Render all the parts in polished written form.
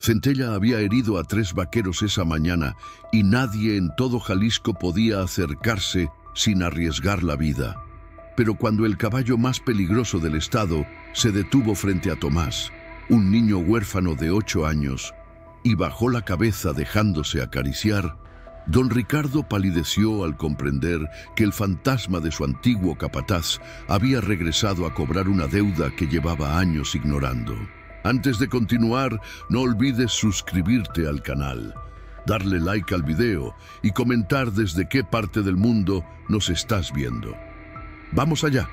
Centella había herido a 3 vaqueros esa mañana y nadie en todo Jalisco podía acercarse sin arriesgar la vida. Pero cuando el caballo más peligroso del estado se detuvo frente a Tomás, un niño huérfano de 8 años, y bajó la cabeza dejándose acariciar, don Ricardo palideció al comprender que el fantasma de su antiguo capataz había regresado a cobrar una deuda que llevaba años ignorando. Antes de continuar, no olvides suscribirte al canal, darle like al video y comentar desde qué parte del mundo nos estás viendo. ¡Vamos allá!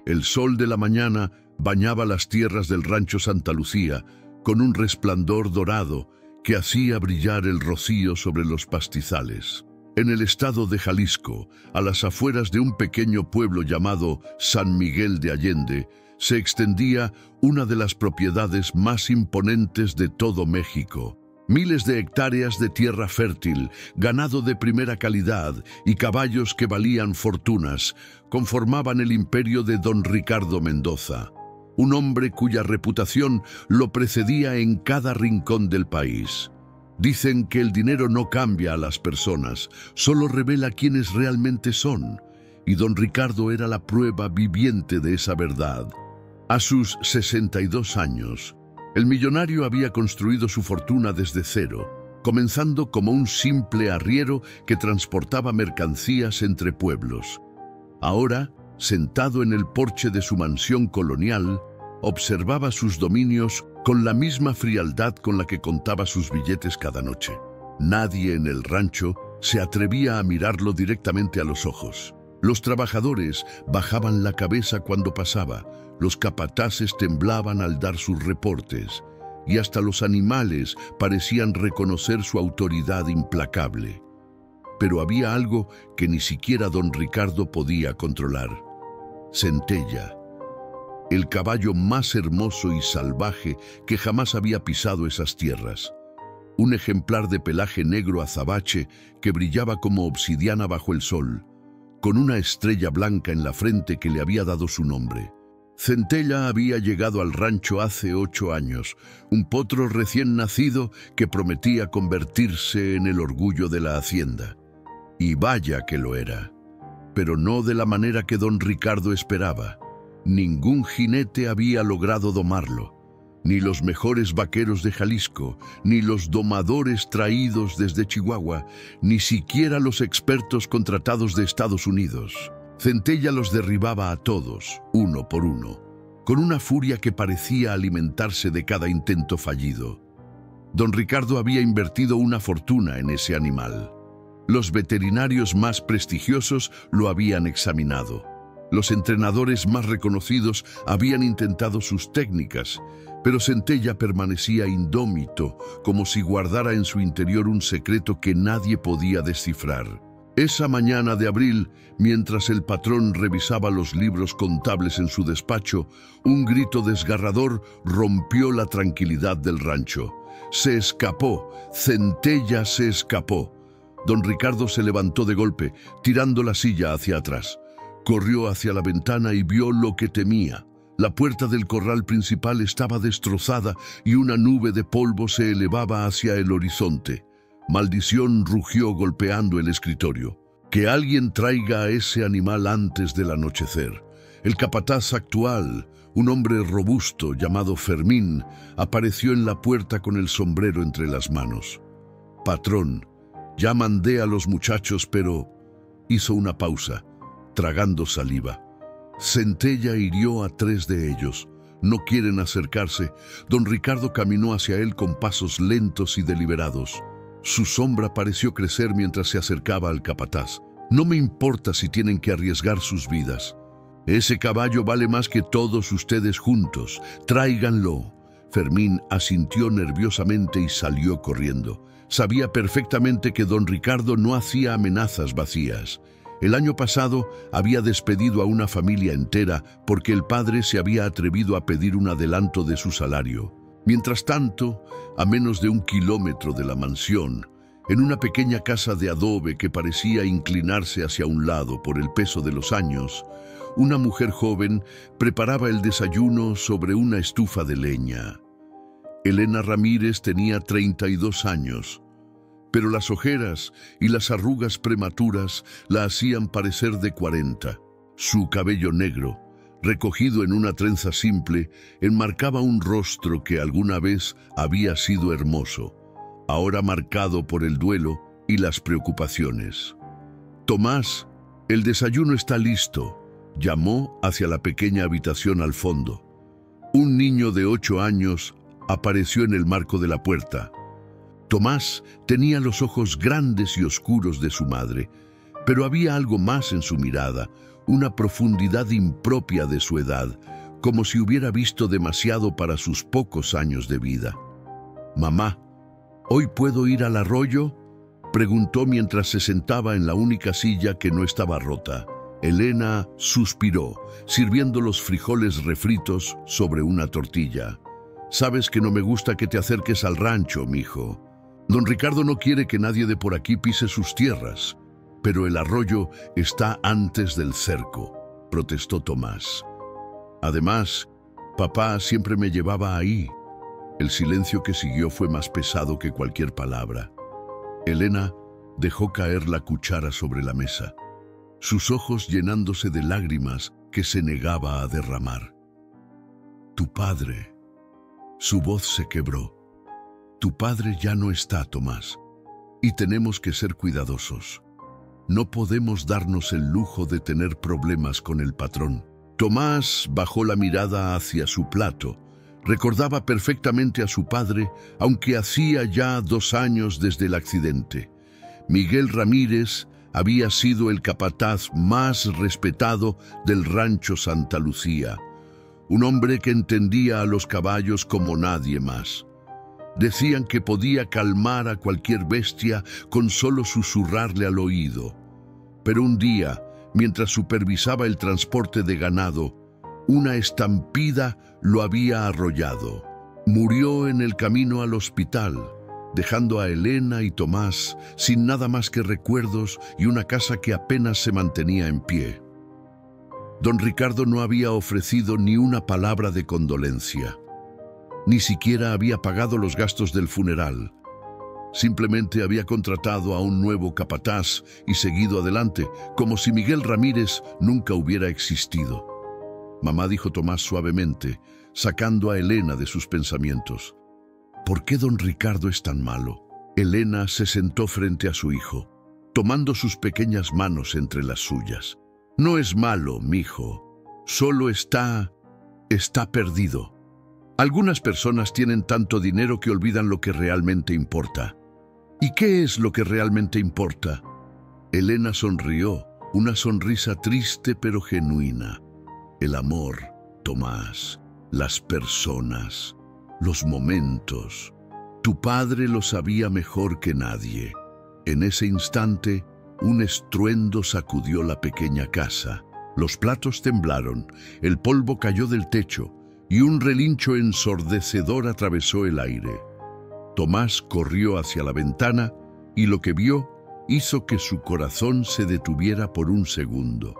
El sol de la mañana bañaba las tierras del rancho Santa Lucía con un resplandor dorado que hacía brillar el rocío sobre los pastizales. En el estado de Jalisco, a las afueras de un pequeño pueblo llamado San Miguel de Allende, se extendía una de las propiedades más imponentes de todo México. Miles de hectáreas de tierra fértil, ganado de primera calidad y caballos que valían fortunas conformaban el imperio de don Ricardo Mendoza, un hombre cuya reputación lo precedía en cada rincón del país. Dicen que el dinero no cambia a las personas, solo revela quiénes realmente son, y don Ricardo era la prueba viviente de esa verdad. A sus 62 años, el millonario había construido su fortuna desde cero, comenzando como un simple arriero que transportaba mercancías entre pueblos. Ahora, sentado en el porche de su mansión colonial, observaba sus dominios con la misma frialdad con la que contaba sus billetes cada noche. Nadie en el rancho se atrevía a mirarlo directamente a los ojos. Los trabajadores bajaban la cabeza cuando pasaba, los capataces temblaban al dar sus reportes, y hasta los animales parecían reconocer su autoridad implacable. Pero había algo que ni siquiera don Ricardo podía controlar: Centella, el caballo más hermoso y salvaje que jamás había pisado esas tierras. Un ejemplar de pelaje negro azabache que brillaba como obsidiana bajo el sol, con una estrella blanca en la frente que le había dado su nombre. Centella había llegado al rancho hace 8 años, un potro recién nacido que prometía convertirse en el orgullo de la hacienda. Y vaya que lo era, pero no de la manera que don Ricardo esperaba. Ningún jinete había logrado domarlo, ni los mejores vaqueros de Jalisco, ni los domadores traídos desde Chihuahua, ni siquiera los expertos contratados de Estados Unidos. Centella los derribaba a todos, uno por uno, con una furia que parecía alimentarse de cada intento fallido. Don Ricardo había invertido una fortuna en ese animal. Los veterinarios más prestigiosos lo habían examinado. Los entrenadores más reconocidos habían intentado sus técnicas, pero Centella permanecía indómito, como si guardara en su interior un secreto que nadie podía descifrar. Esa mañana de abril, mientras el patrón revisaba los libros contables en su despacho, un grito desgarrador rompió la tranquilidad del rancho. Se escapó, Centella se escapó. Don Ricardo se levantó de golpe, tirando la silla hacia atrás. Corrió hacia la ventana y vio lo que temía. La puerta del corral principal estaba destrozada y una nube de polvo se elevaba hacia el horizonte. Maldición rugió golpeando el escritorio. Que alguien traiga a ese animal antes del anochecer. El capataz actual, un hombre robusto llamado Fermín, apareció en la puerta con el sombrero entre las manos. Patrón, ya mandé a los muchachos, pero... Hizo una pausa, tragando saliva. Centella hirió a 3 de ellos. No quieren acercarse. Don Ricardo caminó hacia él con pasos lentos y deliberados. Su sombra pareció crecer mientras se acercaba al capataz. No me importa si tienen que arriesgar sus vidas. Ese caballo vale más que todos ustedes juntos. Tráiganlo. Fermín asintió nerviosamente y salió corriendo. Sabía perfectamente que don Ricardo no hacía amenazas vacías. El año pasado había despedido a una familia entera porque el padre se había atrevido a pedir un adelanto de su salario. Mientras tanto, a menos de 1 kilómetro de la mansión, en una pequeña casa de adobe que parecía inclinarse hacia un lado por el peso de los años, una mujer joven preparaba el desayuno sobre una estufa de leña. Elena Ramírez tenía 32 años, pero las ojeras y las arrugas prematuras la hacían parecer de 40. Su cabello negro, recogido en una trenza simple, enmarcaba un rostro que alguna vez había sido hermoso, ahora marcado por el duelo y las preocupaciones. «Tomás, el desayuno está listo», llamó hacia la pequeña habitación al fondo. Un niño de 8 años apareció en el marco de la puerta. Tomás tenía los ojos grandes y oscuros de su madre, pero había algo más en su mirada, una profundidad impropia de su edad, como si hubiera visto demasiado para sus pocos años de vida. «Mamá, ¿hoy puedo ir al arroyo?», preguntó mientras se sentaba en la única silla que no estaba rota. Elena suspiró, sirviendo los frijoles refritos sobre una tortilla. «Sabes que no me gusta que te acerques al rancho, mijo. Don Ricardo no quiere que nadie de por aquí pise sus tierras, pero el arroyo está antes del cerco», protestó Tomás. «Además, papá siempre me llevaba ahí». El silencio que siguió fue más pesado que cualquier palabra. Elena dejó caer la cuchara sobre la mesa, sus ojos llenándose de lágrimas que se negaba a derramar. «Tu padre». Su voz se quebró. «Tu padre ya no está, Tomás, y tenemos que ser cuidadosos. No podemos darnos el lujo de tener problemas con el patrón». Tomás bajó la mirada hacia su plato. Recordaba perfectamente a su padre, aunque hacía ya 2 años desde el accidente. Miguel Ramírez había sido el capataz más respetado del rancho Santa Lucía, un hombre que entendía a los caballos como nadie más. Decían que podía calmar a cualquier bestia con solo susurrarle al oído. Pero un día, mientras supervisaba el transporte de ganado, una estampida lo había arrollado. Murió en el camino al hospital, dejando a Elena y Tomás sin nada más que recuerdos y una casa que apenas se mantenía en pie. Don Ricardo no había ofrecido ni una palabra de condolencia. Ni siquiera había pagado los gastos del funeral. Simplemente había contratado a un nuevo capataz y seguido adelante, como si Miguel Ramírez nunca hubiera existido. «Mamá», dijo Tomás suavemente, sacando a Elena de sus pensamientos. «¿Por qué don Ricardo es tan malo?». Elena se sentó frente a su hijo, tomando sus pequeñas manos entre las suyas. «No es malo, mijo. Solo está perdido. Algunas personas tienen tanto dinero que olvidan lo que realmente importa». «¿Y qué es lo que realmente importa?». Elena sonrió, una sonrisa triste pero genuina. «El amor, Tomás, las personas, los momentos. Tu padre lo sabía mejor que nadie». En ese instante, un estruendo sacudió la pequeña casa. Los platos temblaron, el polvo cayó del techo y un relincho ensordecedor atravesó el aire. Tomás corrió hacia la ventana y lo que vio hizo que su corazón se detuviera por un segundo.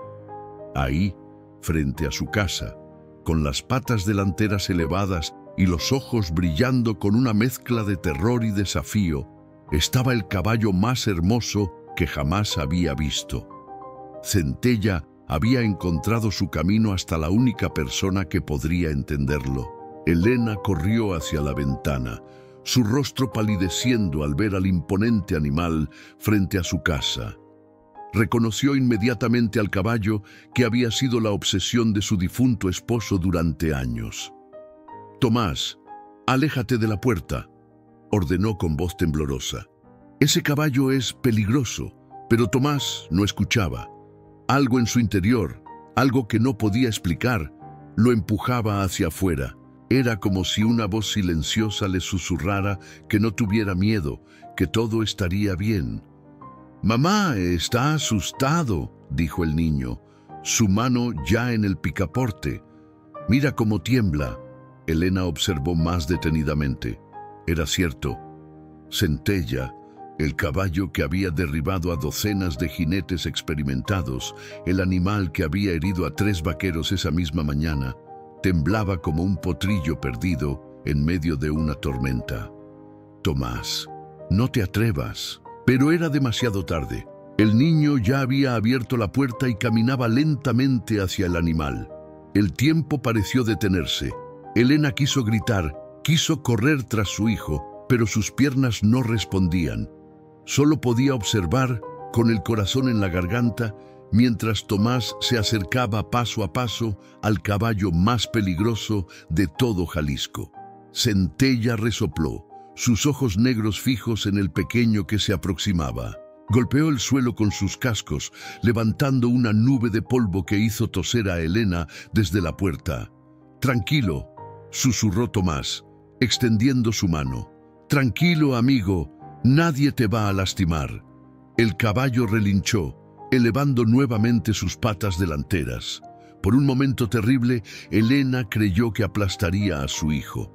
Ahí, frente a su casa, con las patas delanteras elevadas y los ojos brillando con una mezcla de terror y desafío, estaba el caballo más hermoso que jamás había visto. Centella había encontrado su camino hasta la única persona que podría entenderlo. Elena corrió hacia la ventana, su rostro palideciendo al ver al imponente animal frente a su casa. Reconoció inmediatamente al caballo que había sido la obsesión de su difunto esposo durante años. «Tomás, aléjate de la puerta», ordenó con voz temblorosa. «Ese caballo es peligroso», pero Tomás no escuchaba. Algo en su interior, algo que no podía explicar, lo empujaba hacia afuera. Era como si una voz silenciosa le susurrara que no tuviera miedo, que todo estaría bien. «Mamá, está asustado», dijo el niño, su mano ya en el picaporte. «Mira cómo tiembla». Elena observó más detenidamente. Era cierto. Centella, el caballo que había derribado a docenas de jinetes experimentados, el animal que había herido a 3 vaqueros esa misma mañana, temblaba como un potrillo perdido en medio de una tormenta. Tomás, no te atrevas. Pero era demasiado tarde. El niño ya había abierto la puerta y caminaba lentamente hacia el animal. El tiempo pareció detenerse. Elena quiso gritar, quiso correr tras su hijo, pero sus piernas no respondían. Solo podía observar, con el corazón en la garganta, mientras Tomás se acercaba paso a paso al caballo más peligroso de todo Jalisco. Centella resopló, sus ojos negros fijos en el pequeño que se aproximaba. Golpeó el suelo con sus cascos, levantando una nube de polvo que hizo toser a Elena desde la puerta. «Tranquilo», susurró Tomás, extendiendo su mano. «Tranquilo, amigo, nadie te va a lastimar». El caballo relinchó, elevando nuevamente sus patas delanteras. Por un momento terrible, Elena creyó que aplastaría a su hijo.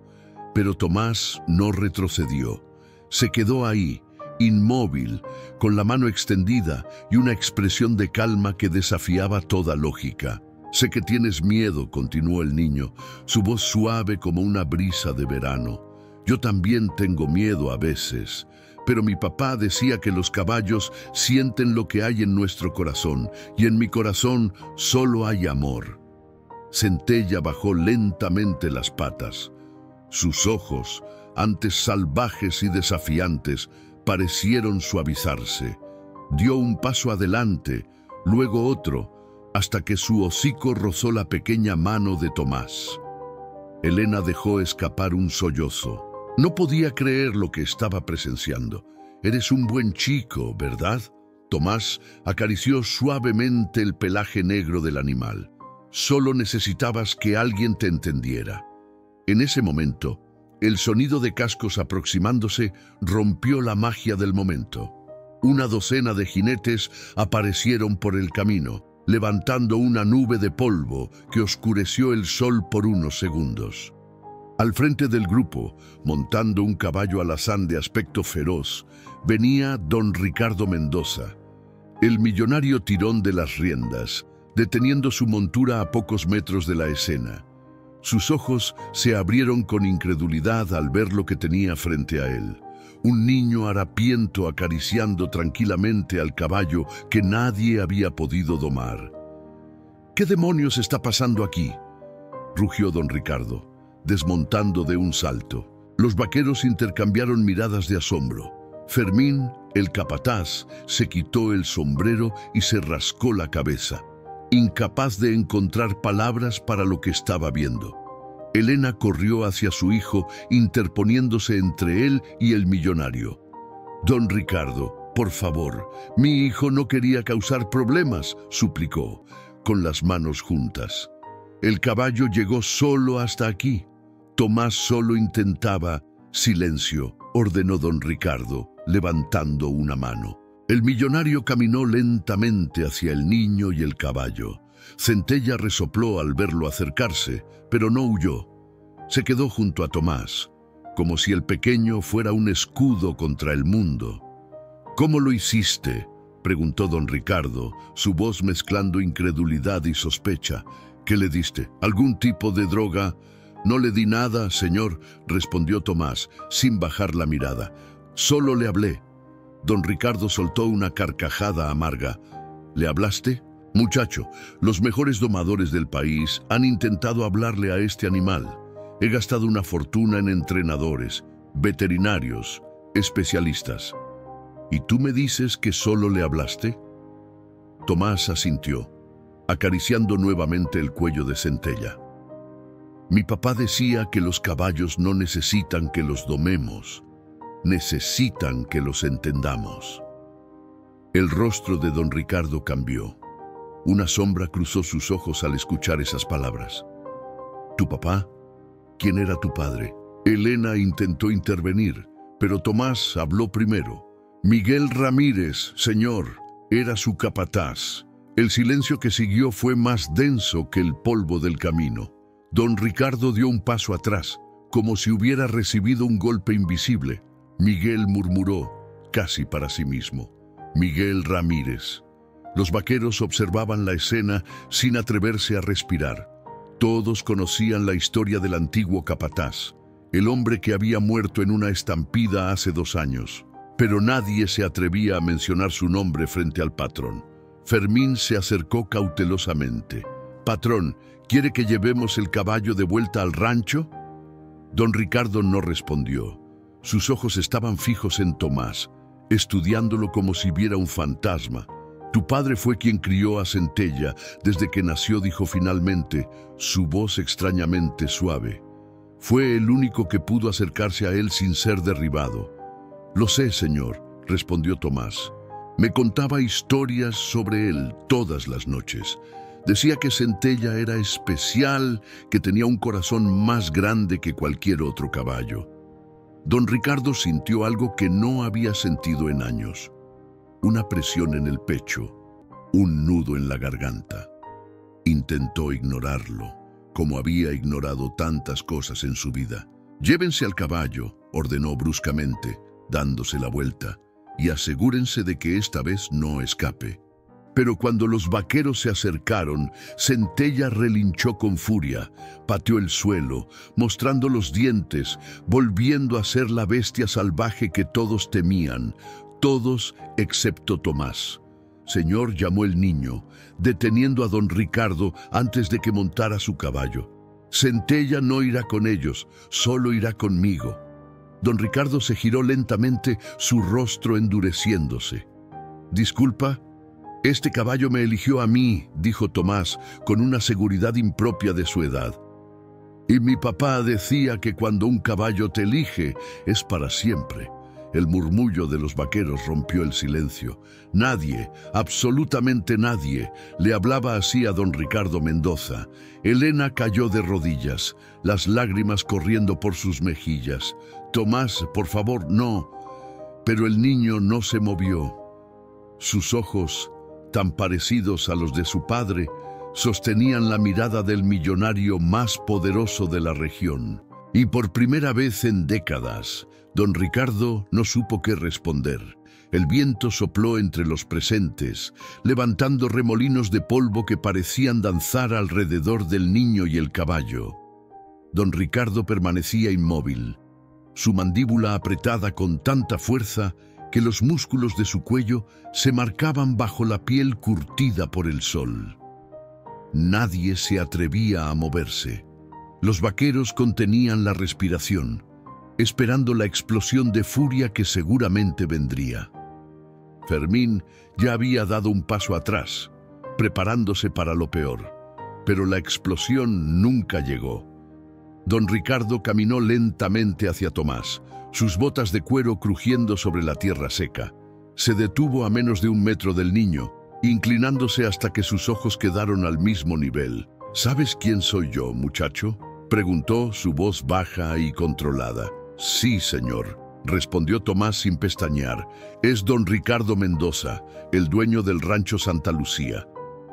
Pero Tomás no retrocedió. Se quedó ahí, inmóvil, con la mano extendida y una expresión de calma que desafiaba toda lógica. «Sé que tienes miedo», continuó el niño, su voz suave como una brisa de verano. «Yo también tengo miedo a veces, pero mi papá decía que los caballos sienten lo que hay en nuestro corazón, y en mi corazón solo hay amor». Centella bajó lentamente las patas. Sus ojos, antes salvajes y desafiantes, parecieron suavizarse. Dio un paso adelante, luego otro, hasta que su hocico rozó la pequeña mano de Tomás. Elena dejó escapar un sollozo. No podía creer lo que estaba presenciando. «Eres un buen chico, ¿verdad?». Tomás acarició suavemente el pelaje negro del animal. «Solo necesitabas que alguien te entendiera». En ese momento, el sonido de cascos aproximándose rompió la magia del momento. Una docena de jinetes aparecieron por el camino, levantando una nube de polvo que oscureció el sol por unos segundos. Al frente del grupo, montando un caballo alazán de aspecto feroz, venía don Ricardo Mendoza. El millonario tirón de las riendas, deteniendo su montura a pocos metros de la escena. Sus ojos se abrieron con incredulidad al ver lo que tenía frente a él. Un niño harapiento acariciando tranquilamente al caballo que nadie había podido domar. «¿Qué demonios está pasando aquí?», rugió don Ricardo, desmontando de un salto. Los vaqueros intercambiaron miradas de asombro. Fermín, el capataz, se quitó el sombrero y se rascó la cabeza, incapaz de encontrar palabras para lo que estaba viendo. Elena corrió hacia su hijo, interponiéndose entre él y el millonario. «Don Ricardo, por favor, mi hijo no quería causar problemas», suplicó, con las manos juntas. «El caballo llegó solo hasta aquí». Tomás solo intentaba. «Silencio», ordenó don Ricardo, levantando una mano. El millonario caminó lentamente hacia el niño y el caballo. Centella resopló al verlo acercarse, pero no huyó. Se quedó junto a Tomás, como si el pequeño fuera un escudo contra el mundo. «¿Cómo lo hiciste?», preguntó don Ricardo, su voz mezclando incredulidad y sospecha. «¿Qué le diste? ¿Algún tipo de droga?». «No le di nada, señor», respondió Tomás, sin bajar la mirada. «Solo le hablé». Don Ricardo soltó una carcajada amarga. «¿Le hablaste?». «Muchacho, los mejores domadores del país han intentado hablarle a este animal. He gastado una fortuna en entrenadores, veterinarios, especialistas. ¿Y tú me dices que solo le hablaste?». Tomás asintió, acariciando nuevamente el cuello de Centella. «Mi papá decía que los caballos no necesitan que los domemos, necesitan que los entendamos». El rostro de don Ricardo cambió. Una sombra cruzó sus ojos al escuchar esas palabras. «¿Tu papá? ¿Quién era tu padre?». Elena intentó intervenir, pero Tomás habló primero. «Miguel Ramírez, señor, era su capataz». El silencio que siguió fue más denso que el polvo del camino. Don Ricardo dio un paso atrás, como si hubiera recibido un golpe invisible. Miguel murmuró, casi para sí mismo: «Miguel Ramírez». Los vaqueros observaban la escena sin atreverse a respirar. Todos conocían la historia del antiguo capataz, el hombre que había muerto en una estampida hace 2 años. Pero nadie se atrevía a mencionar su nombre frente al patrón. Fermín se acercó cautelosamente. «Patrón, ¿quiere que llevemos el caballo de vuelta al rancho?» Don Ricardo no respondió. Sus ojos estaban fijos en Tomás, estudiándolo como si viera un fantasma. «Tu padre fue quien crió a Centella desde que nació», dijo finalmente, su voz extrañamente suave. «Fue el único que pudo acercarse a él sin ser derribado». «Lo sé, señor», respondió Tomás. «Me contaba historias sobre él todas las noches. Decía que Centella era especial, que tenía un corazón más grande que cualquier otro caballo». Don Ricardo sintió algo que no había sentido en años. Una presión en el pecho, un nudo en la garganta. Intentó ignorarlo, como había ignorado tantas cosas en su vida. «Llévense al caballo», ordenó bruscamente, dándose la vuelta, «y asegúrense de que esta vez no escape». Pero cuando los vaqueros se acercaron, Centella relinchó con furia, pateó el suelo, mostrando los dientes, volviendo a ser la bestia salvaje que todos temían, todos excepto Tomás. «Señor», llamó el niño, deteniendo a don Ricardo antes de que montara su caballo. «Centella no irá con ellos, solo irá conmigo». Don Ricardo se giró lentamente, su rostro endureciéndose. «Disculpa, este caballo me eligió a mí», dijo Tomás, con una seguridad impropia de su edad. «Y mi papá decía que cuando un caballo te elige, es para siempre». El murmullo de los vaqueros rompió el silencio. Nadie, absolutamente nadie, le hablaba así a don Ricardo Mendoza. Elena cayó de rodillas, las lágrimas corriendo por sus mejillas. «Tomás, por favor, no». Pero el niño no se movió. Sus ojos, tan parecidos a los de su padre, sostenían la mirada del millonario más poderoso de la región. Y por primera vez en décadas, don Ricardo no supo qué responder. El viento sopló entre los presentes, levantando remolinos de polvo que parecían danzar alrededor del niño y el caballo. Don Ricardo permanecía inmóvil, su mandíbula apretada con tanta fuerza que los músculos de su cuello se marcaban bajo la piel curtida por el sol. Nadie se atrevía a moverse. Los vaqueros contenían la respiración, esperando la explosión de furia que seguramente vendría. Fermín ya había dado un paso atrás, preparándose para lo peor, pero la explosión nunca llegó. Don Ricardo caminó lentamente hacia Tomás, sus botas de cuero crujiendo sobre la tierra seca. Se detuvo a menos de 1 metro del niño, inclinándose hasta que sus ojos quedaron al mismo nivel. «¿Sabes quién soy yo, muchacho?», preguntó, su voz baja y controlada. «Sí, señor», respondió Tomás sin pestañear. «Es don Ricardo Mendoza, el dueño del rancho Santa Lucía».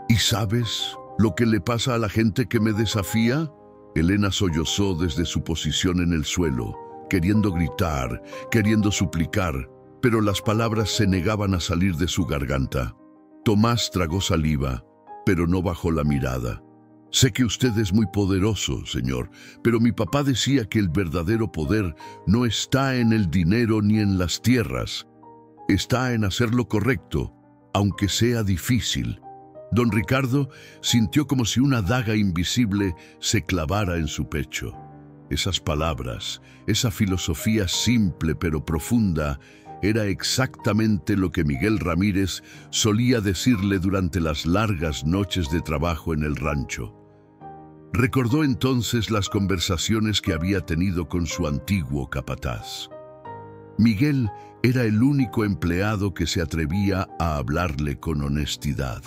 «¿Y sabes lo que le pasa a la gente que me desafía?». Elena sollozó desde su posición en el suelo, queriendo gritar, queriendo suplicar, pero las palabras se negaban a salir de su garganta. Tomás tragó saliva, pero no bajó la mirada. «Sé que usted es muy poderoso, señor, pero mi papá decía que el verdadero poder no está en el dinero ni en las tierras. Está en hacer lo correcto, aunque sea difícil». Don Ricardo sintió como si una daga invisible se clavara en su pecho. Esas palabras, esa filosofía simple pero profunda, era exactamente lo que Miguel Ramírez solía decirle durante las largas noches de trabajo en el rancho. Recordó entonces las conversaciones que había tenido con su antiguo capataz. Miguel era el único empleado que se atrevía a hablarle con honestidad,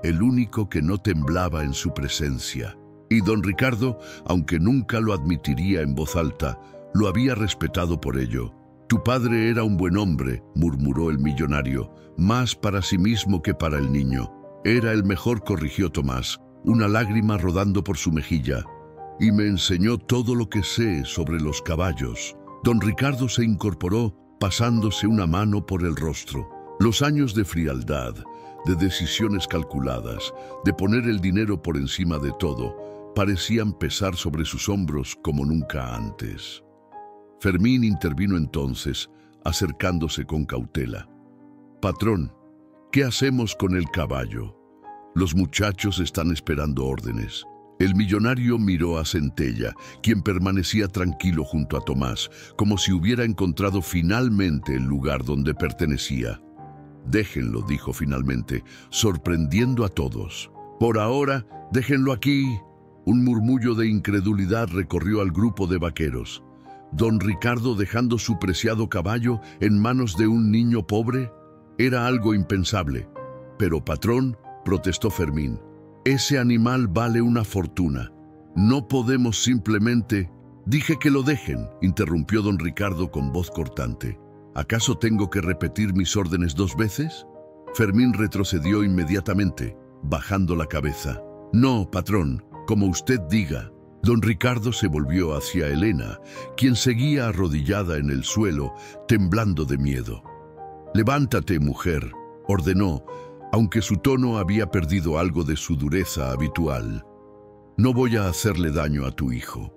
el único que no temblaba en su presencia. Y don Ricardo, aunque nunca lo admitiría en voz alta, lo había respetado por ello. «Tu padre era un buen hombre», murmuró el millonario, «más para sí mismo que para el niño». «Era el mejor», corrigió Tomás, una lágrima rodando por su mejilla. «Y me enseñó todo lo que sé sobre los caballos». Don Ricardo se incorporó, pasándose una mano por el rostro. Los años de frialdad, de decisiones calculadas, de poner el dinero por encima de todo, parecían pesar sobre sus hombros como nunca antes. Fermín intervino entonces, acercándose con cautela. «Patrón, ¿qué hacemos con el caballo? Los muchachos están esperando órdenes». El millonario miró a Centella, quien permanecía tranquilo junto a Tomás, como si hubiera encontrado finalmente el lugar donde pertenecía. «Déjenlo», dijo finalmente, sorprendiendo a todos. «Por ahora, déjenlo aquí». Un murmullo de incredulidad recorrió al grupo de vaqueros. ¿Don Ricardo dejando su preciado caballo en manos de un niño pobre? Era algo impensable. «Pero, patrón», protestó Fermín, «ese animal vale una fortuna. No podemos simplemente...» «Dije que lo dejen», interrumpió don Ricardo con voz cortante. «¿Acaso tengo que repetir mis órdenes 2 veces?» Fermín retrocedió inmediatamente, bajando la cabeza. «No, patrón, como usted diga». Don Ricardo se volvió hacia Elena, quien seguía arrodillada en el suelo, temblando de miedo. «Levántate, mujer», ordenó, aunque su tono había perdido algo de su dureza habitual. «No voy a hacerle daño a tu hijo».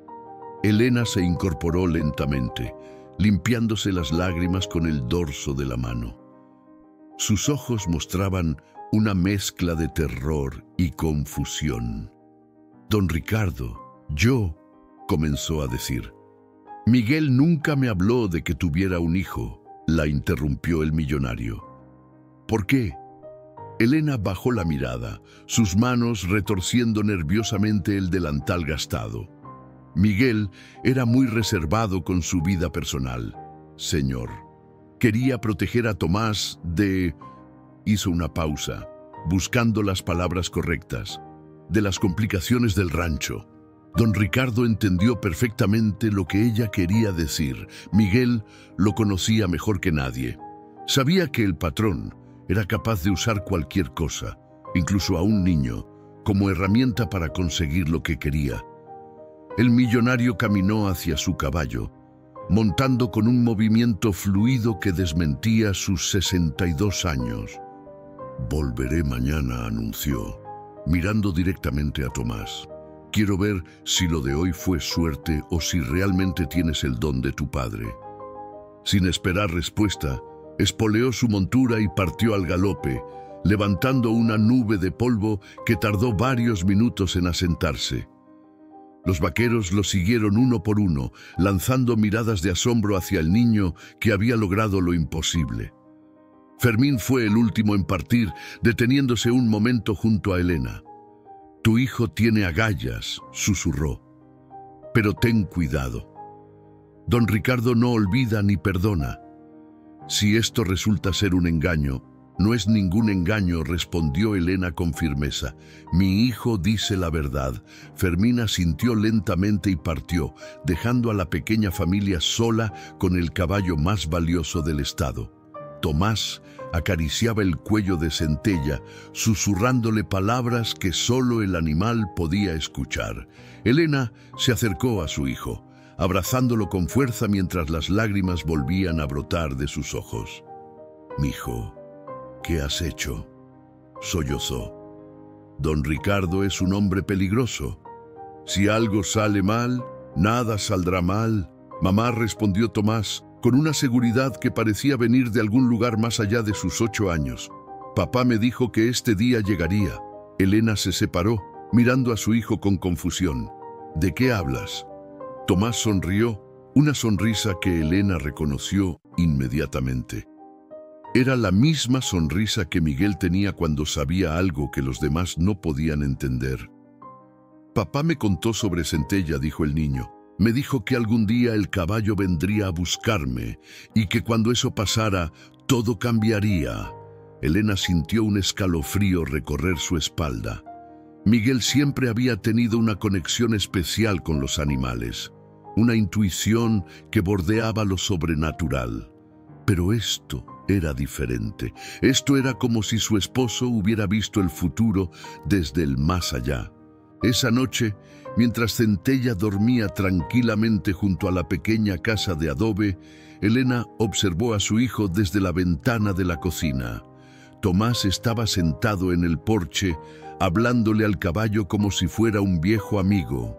Elena se incorporó lentamente, limpiándose las lágrimas con el dorso de la mano. Sus ojos mostraban una mezcla de terror y confusión. «Don Ricardo, yo», comenzó a decir. «Miguel nunca me habló de que tuviera un hijo», la interrumpió el millonario. «¿Por qué?» Elena bajó la mirada, sus manos retorciendo nerviosamente el delantal gastado. «Miguel era muy reservado con su vida personal, señor. Quería proteger a Tomás de...» Hizo una pausa, buscando las palabras correctas. «De las complicaciones del rancho». Don Ricardo entendió perfectamente lo que ella quería decir. Miguel lo conocía mejor que nadie. Sabía que el patrón era capaz de usar cualquier cosa, incluso a un niño, como herramienta para conseguir lo que quería. El millonario caminó hacia su caballo, montando con un movimiento fluido que desmentía sus 62 años. «Volveré mañana», anunció, mirando directamente a Tomás. «Quiero ver si lo de hoy fue suerte o si realmente tienes el don de tu padre». Sin esperar respuesta, espoleó su montura y partió al galope, levantando una nube de polvo que tardó varios minutos en asentarse. Los vaqueros lo siguieron uno por uno, lanzando miradas de asombro hacia el niño que había logrado lo imposible. Fermín fue el último en partir, deteniéndose un momento junto a Elena. «Tu hijo tiene agallas», susurró, «pero ten cuidado. Don Ricardo no olvida ni perdona. Si esto resulta ser un engaño...». «No es ningún engaño», respondió Elena con firmeza. «Mi hijo dice la verdad». Fermín asintió lentamente y partió, dejando a la pequeña familia sola con el caballo más valioso del estado. Tomás acariciaba el cuello de Centella, susurrándole palabras que solo el animal podía escuchar. Elena se acercó a su hijo, abrazándolo con fuerza mientras las lágrimas volvían a brotar de sus ojos. «Mijo, ¿qué has hecho?», sollozó. «Don Ricardo es un hombre peligroso. Si algo sale mal, nada saldrá mal», mamá, respondió Tomás, con una seguridad que parecía venir de algún lugar más allá de sus 8 años. «Papá me dijo que este día llegaría». Elena se separó, mirando a su hijo con confusión. «¿De qué hablas?». Tomás sonrió, una sonrisa que Elena reconoció inmediatamente. Era la misma sonrisa que Miguel tenía cuando sabía algo que los demás no podían entender. «Papá me contó sobre Centella», dijo el niño. «Me dijo que algún día el caballo vendría a buscarme y que cuando eso pasara, todo cambiaría». Elena sintió un escalofrío recorrer su espalda. Miguel siempre había tenido una conexión especial con los animales, una intuición que bordeaba lo sobrenatural. Pero esto era diferente. Esto era como si su esposo hubiera visto el futuro desde el más allá. Esa noche, mientras Centella dormía tranquilamente junto a la pequeña casa de adobe, Elena observó a su hijo desde la ventana de la cocina. Tomás estaba sentado en el porche, hablándole al caballo como si fuera un viejo amigo.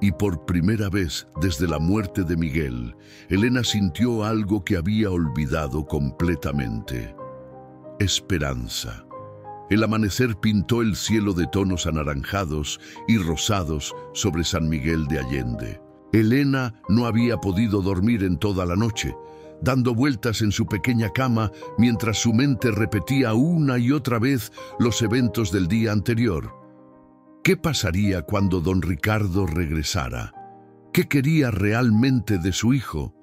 Y por primera vez desde la muerte de Miguel, Elena sintió algo que había olvidado completamente: esperanza. El amanecer pintó el cielo de tonos anaranjados y rosados sobre San Miguel de Allende. Elena no había podido dormir en toda la noche, dando vueltas en su pequeña cama mientras su mente repetía una y otra vez los eventos del día anterior. ¿Qué pasaría cuando don Ricardo regresara? ¿Qué quería realmente de su hijo?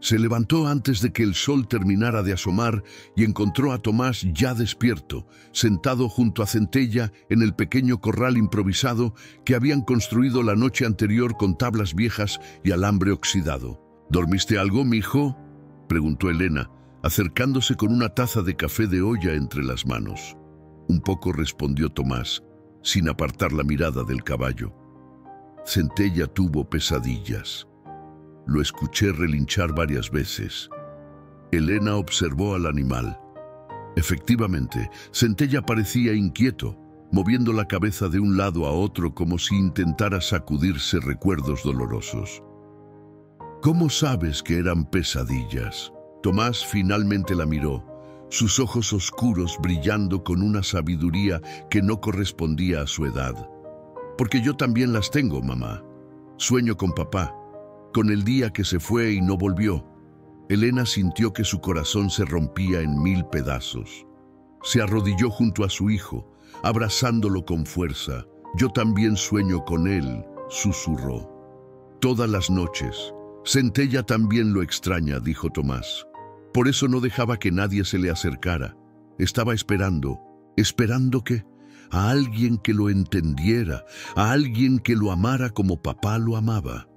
Se levantó antes de que el sol terminara de asomar y encontró a Tomás ya despierto, sentado junto a Centella en el pequeño corral improvisado que habían construido la noche anterior con tablas viejas y alambre oxidado. ¿Dormiste algo, mijo?, preguntó Elena, acercándose con una taza de café de olla entre las manos. Un poco, respondió Tomás, sin apartar la mirada del caballo. Centella tuvo pesadillas. Lo escuché relinchar varias veces. Elena observó al animal. Efectivamente, Centella parecía inquieto, moviendo la cabeza de un lado a otro como si intentara sacudirse recuerdos dolorosos. ¿Cómo sabes que eran pesadillas? Tomás finalmente la miró, sus ojos oscuros brillando con una sabiduría que no correspondía a su edad. Porque yo también las tengo, mamá. Sueño con papá, con el día que se fue y no volvió. Elena sintió que su corazón se rompía en 1000 pedazos. Se arrodilló junto a su hijo, abrazándolo con fuerza. Yo también sueño con él, susurró. Todas las noches. Centella también lo extraña, dijo Tomás. Por eso no dejaba que nadie se le acercara. Estaba esperando. ¿Esperando qué? A alguien que lo entendiera, a alguien que lo amara como papá lo amaba.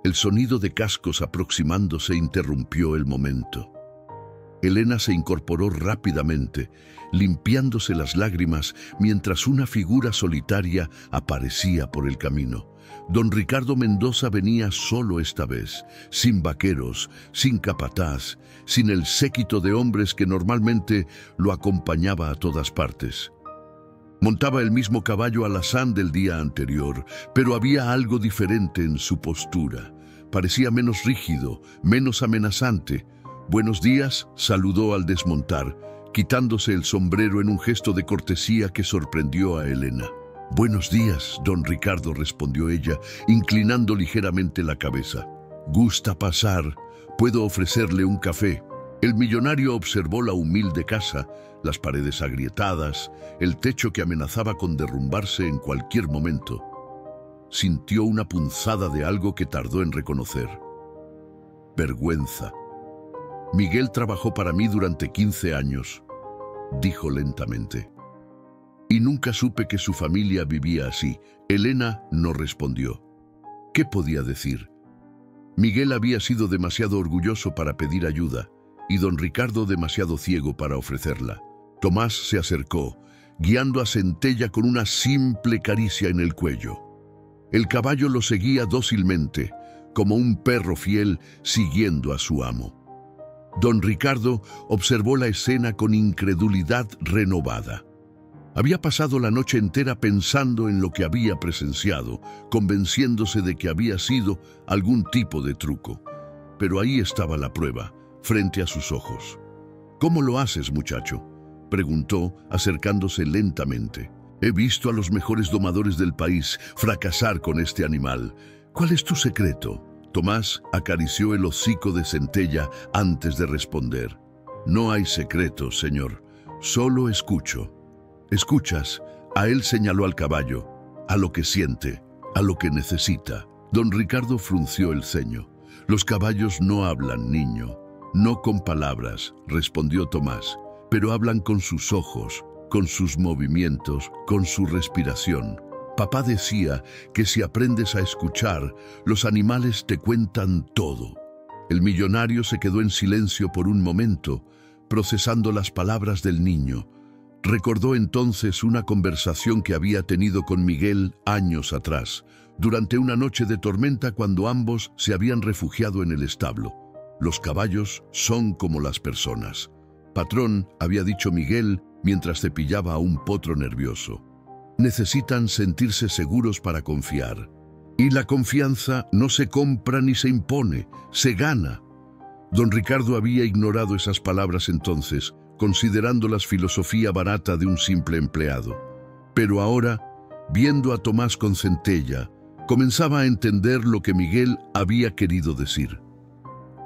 El sonido de cascos aproximándose interrumpió el momento. Elena se incorporó rápidamente, limpiándose las lágrimas mientras una figura solitaria aparecía por el camino. Don Ricardo Mendoza venía solo esta vez, sin vaqueros, sin capataz, sin el séquito de hombres que normalmente lo acompañaba a todas partes. Montaba el mismo caballo alazán del día anterior, pero había algo diferente en su postura. Parecía menos rígido, menos amenazante. «Buenos días», saludó al desmontar, quitándose el sombrero en un gesto de cortesía que sorprendió a Elena. «Buenos días, don Ricardo», respondió ella, inclinando ligeramente la cabeza. «¿Gusta pasar? Puedo ofrecerle un café». El millonario observó la humilde casa, las paredes agrietadas, el techo que amenazaba con derrumbarse en cualquier momento. Sintió una punzada de algo que tardó en reconocer. Vergüenza. «Miguel trabajó para mí durante 15 años», dijo lentamente. «Y nunca supe que su familia vivía así». Elena no respondió. ¿Qué podía decir? Miguel había sido demasiado orgulloso para pedir ayuda, y don Ricardo demasiado ciego para ofrecerla. Tomás se acercó, guiando a Centella con una simple caricia en el cuello. El caballo lo seguía dócilmente, como un perro fiel siguiendo a su amo. Don Ricardo observó la escena con incredulidad renovada. Había pasado la noche entera pensando en lo que había presenciado, convenciéndose de que había sido algún tipo de truco. Pero ahí estaba la prueba, frente a sus ojos. «¿Cómo lo haces, muchacho?», preguntó, acercándose lentamente. «He visto a los mejores domadores del país fracasar con este animal. ¿Cuál es tu secreto?». Tomás acarició el hocico de Centella antes de responder. «No hay secreto, señor. Solo escucho». «¿Escuchas?». A él señaló al caballo, a lo que siente, a lo que necesita. Don Ricardo frunció el ceño. «Los caballos no hablan, niño». «No con palabras», respondió Tomás, «pero hablan con sus ojos, con sus movimientos, con su respiración. Papá decía que si aprendes a escuchar, los animales te cuentan todo». El millonario se quedó en silencio por un momento, procesando las palabras del niño. Recordó entonces una conversación que había tenido con Miguel años atrás, durante una noche de tormenta cuando ambos se habían refugiado en el establo. «Los caballos son como las personas. Patrón», había dicho Miguel mientras cepillaba a un potro nervioso. «Necesitan sentirse seguros para confiar. Y la confianza no se compra ni se impone, se gana. Don Ricardo había ignorado esas palabras entonces, considerándolas filosofía barata de un simple empleado. Pero ahora, viendo a Tomás con centella, comenzaba a entender lo que Miguel había querido decir.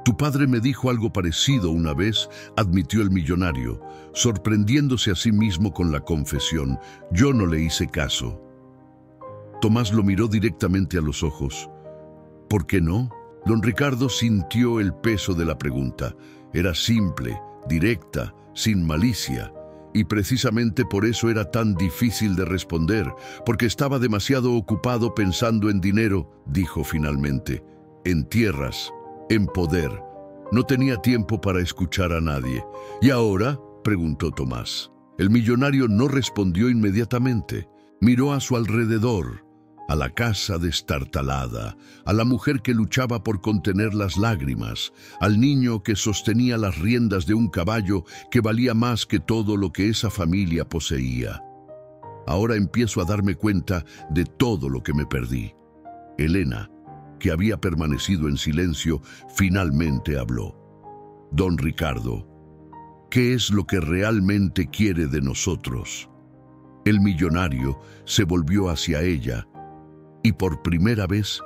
«Tu padre me dijo algo parecido una vez», admitió el millonario, sorprendiéndose a sí mismo con la confesión. «Yo no le hice caso». Tomás lo miró directamente a los ojos. «¿Por qué no?». Don Ricardo sintió el peso de la pregunta. Era simple, directa, sin malicia. Y precisamente por eso era tan difícil de responder, porque estaba demasiado ocupado pensando en dinero, dijo finalmente, en tierras, en poder. No tenía tiempo para escuchar a nadie. «¿Y ahora?», preguntó Tomás. El millonario no respondió inmediatamente. Miró a su alrededor, a la casa destartalada, a la mujer que luchaba por contener las lágrimas, al niño que sostenía las riendas de un caballo que valía más que todo lo que esa familia poseía. «Ahora empiezo a darme cuenta de todo lo que me perdí». Elena, que había permanecido en silencio, finalmente habló. «Don Ricardo, ¿qué es lo que realmente quiere de nosotros?». El millonario se volvió hacia ella, y por primera vez,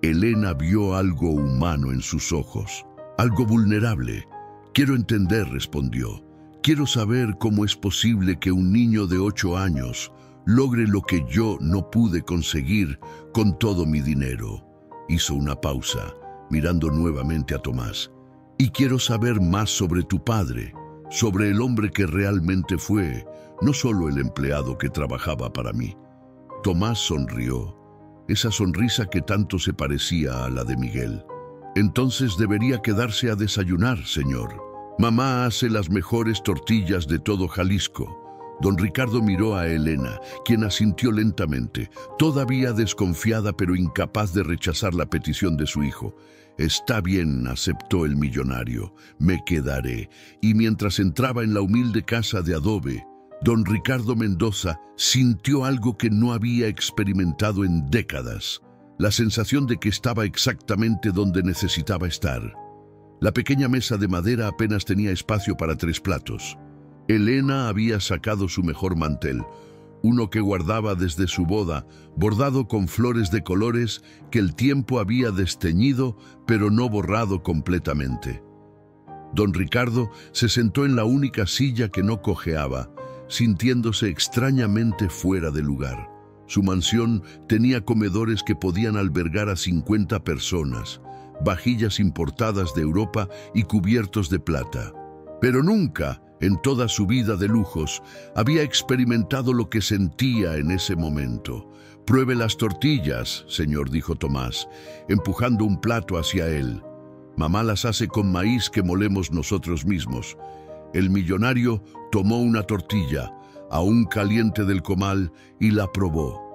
Elena vio algo humano en sus ojos, algo vulnerable. «Quiero entender», respondió. «Quiero saber cómo es posible que un niño de 8 años logre lo que yo no pude conseguir con todo mi dinero». Hizo una pausa, mirando nuevamente a Tomás. «Y quiero saber más sobre tu padre, sobre el hombre que realmente fue, no solo el empleado que trabajaba para mí». Tomás sonrió, esa sonrisa que tanto se parecía a la de Miguel. «Entonces debería quedarse a desayunar, señor. Mamá hace las mejores tortillas de todo Jalisco». Don Ricardo miró a Elena, quien asintió lentamente, todavía desconfiada pero incapaz de rechazar la petición de su hijo. «Está bien», aceptó el millonario, «me quedaré». Y mientras entraba en la humilde casa de adobe, don Ricardo Mendoza sintió algo que no había experimentado en décadas, la sensación de que estaba exactamente donde necesitaba estar. La pequeña mesa de madera apenas tenía espacio para 3 platos. Elena había sacado su mejor mantel, uno que guardaba desde su boda, bordado con flores de colores que el tiempo había desteñido, pero no borrado completamente. Don Ricardo se sentó en la única silla que no cojeaba, sintiéndose extrañamente fuera de lugar. Su mansión tenía comedores que podían albergar a 50 personas, vajillas importadas de Europa y cubiertos de plata. Pero nunca, en toda su vida de lujos, había experimentado lo que sentía en ese momento. «Pruebe las tortillas, señor», dijo Tomás, empujando un plato hacia él. «Mamá las hace con maíz que molemos nosotros mismos». El millonario tomó una tortilla, aún caliente del comal, y la probó.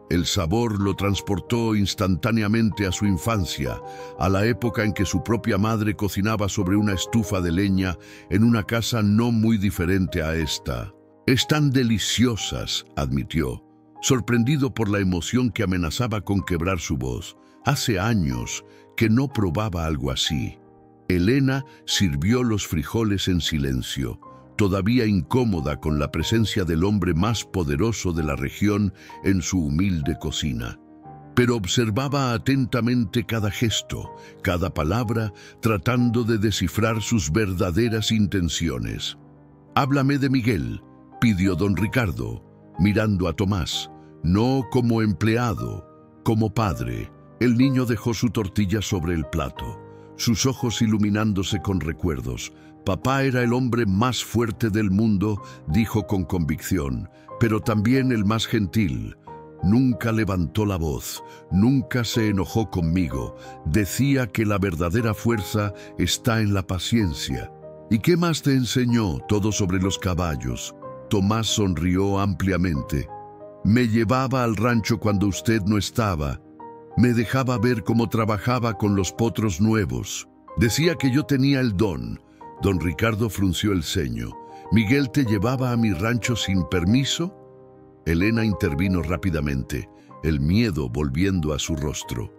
El sabor lo transportó instantáneamente a su infancia, a la época en que su propia madre cocinaba sobre una estufa de leña en una casa no muy diferente a esta. «Están deliciosas», admitió, sorprendido por la emoción que amenazaba con quebrar su voz. Hace años que no probaba algo así. Elena sirvió los frijoles en silencio, todavía incómoda con la presencia del hombre más poderoso de la región en su humilde cocina. Pero observaba atentamente cada gesto, cada palabra, tratando de descifrar sus verdaderas intenciones. «Háblame de Miguel», pidió don Ricardo, mirando a Tomás, «no como empleado, como padre». El niño dejó su tortilla sobre el plato, sus ojos iluminándose con recuerdos. «Papá era el hombre más fuerte del mundo», dijo con convicción, «pero también el más gentil. Nunca levantó la voz, nunca se enojó conmigo. Decía que la verdadera fuerza está en la paciencia». «¿Y qué más te enseñó?». «Todo sobre los caballos». Tomás sonrió ampliamente. «Me llevaba al rancho cuando usted no estaba. Me dejaba ver cómo trabajaba con los potros nuevos. Decía que yo tenía el don». Don Ricardo frunció el ceño. «¿Miguel te llevaba a mi rancho sin permiso?». Elena intervino rápidamente. el miedo volviendo a su rostro.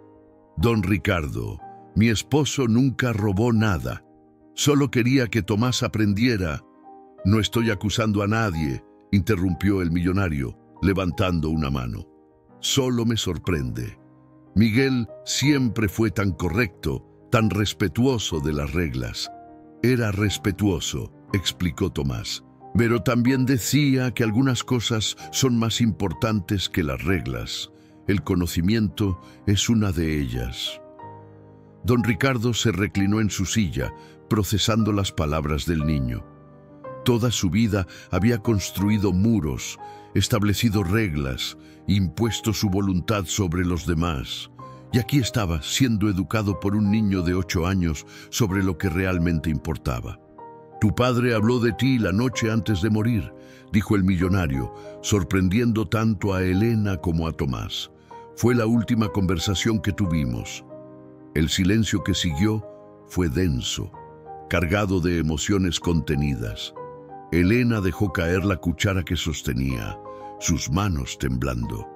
Don Ricardo, mi esposo nunca robó nada. Solo quería que Tomás aprendiera. No estoy acusando a nadie, interrumpió el millonario, levantando una mano. Solo me sorprende. Miguel siempre fue tan correcto, tan respetuoso de las reglas. Era respetuoso, explicó Tomás, pero también decía que algunas cosas son más importantes que las reglas. El conocimiento es una de ellas. Don Ricardo se reclinó en su silla, procesando las palabras del niño. Toda su vida había construido muros, establecido reglas, impuesto su voluntad sobre los demás. Y aquí estaba, siendo educado por un niño de 8 años sobre lo que realmente importaba. Tu padre habló de ti la noche antes de morir, dijo el millonario, sorprendiendo tanto a Elena como a Tomás. Fue la última conversación que tuvimos. El silencio que siguió fue denso, cargado de emociones contenidas. Elena dejó caer la cuchara que sostenía, sus manos temblando.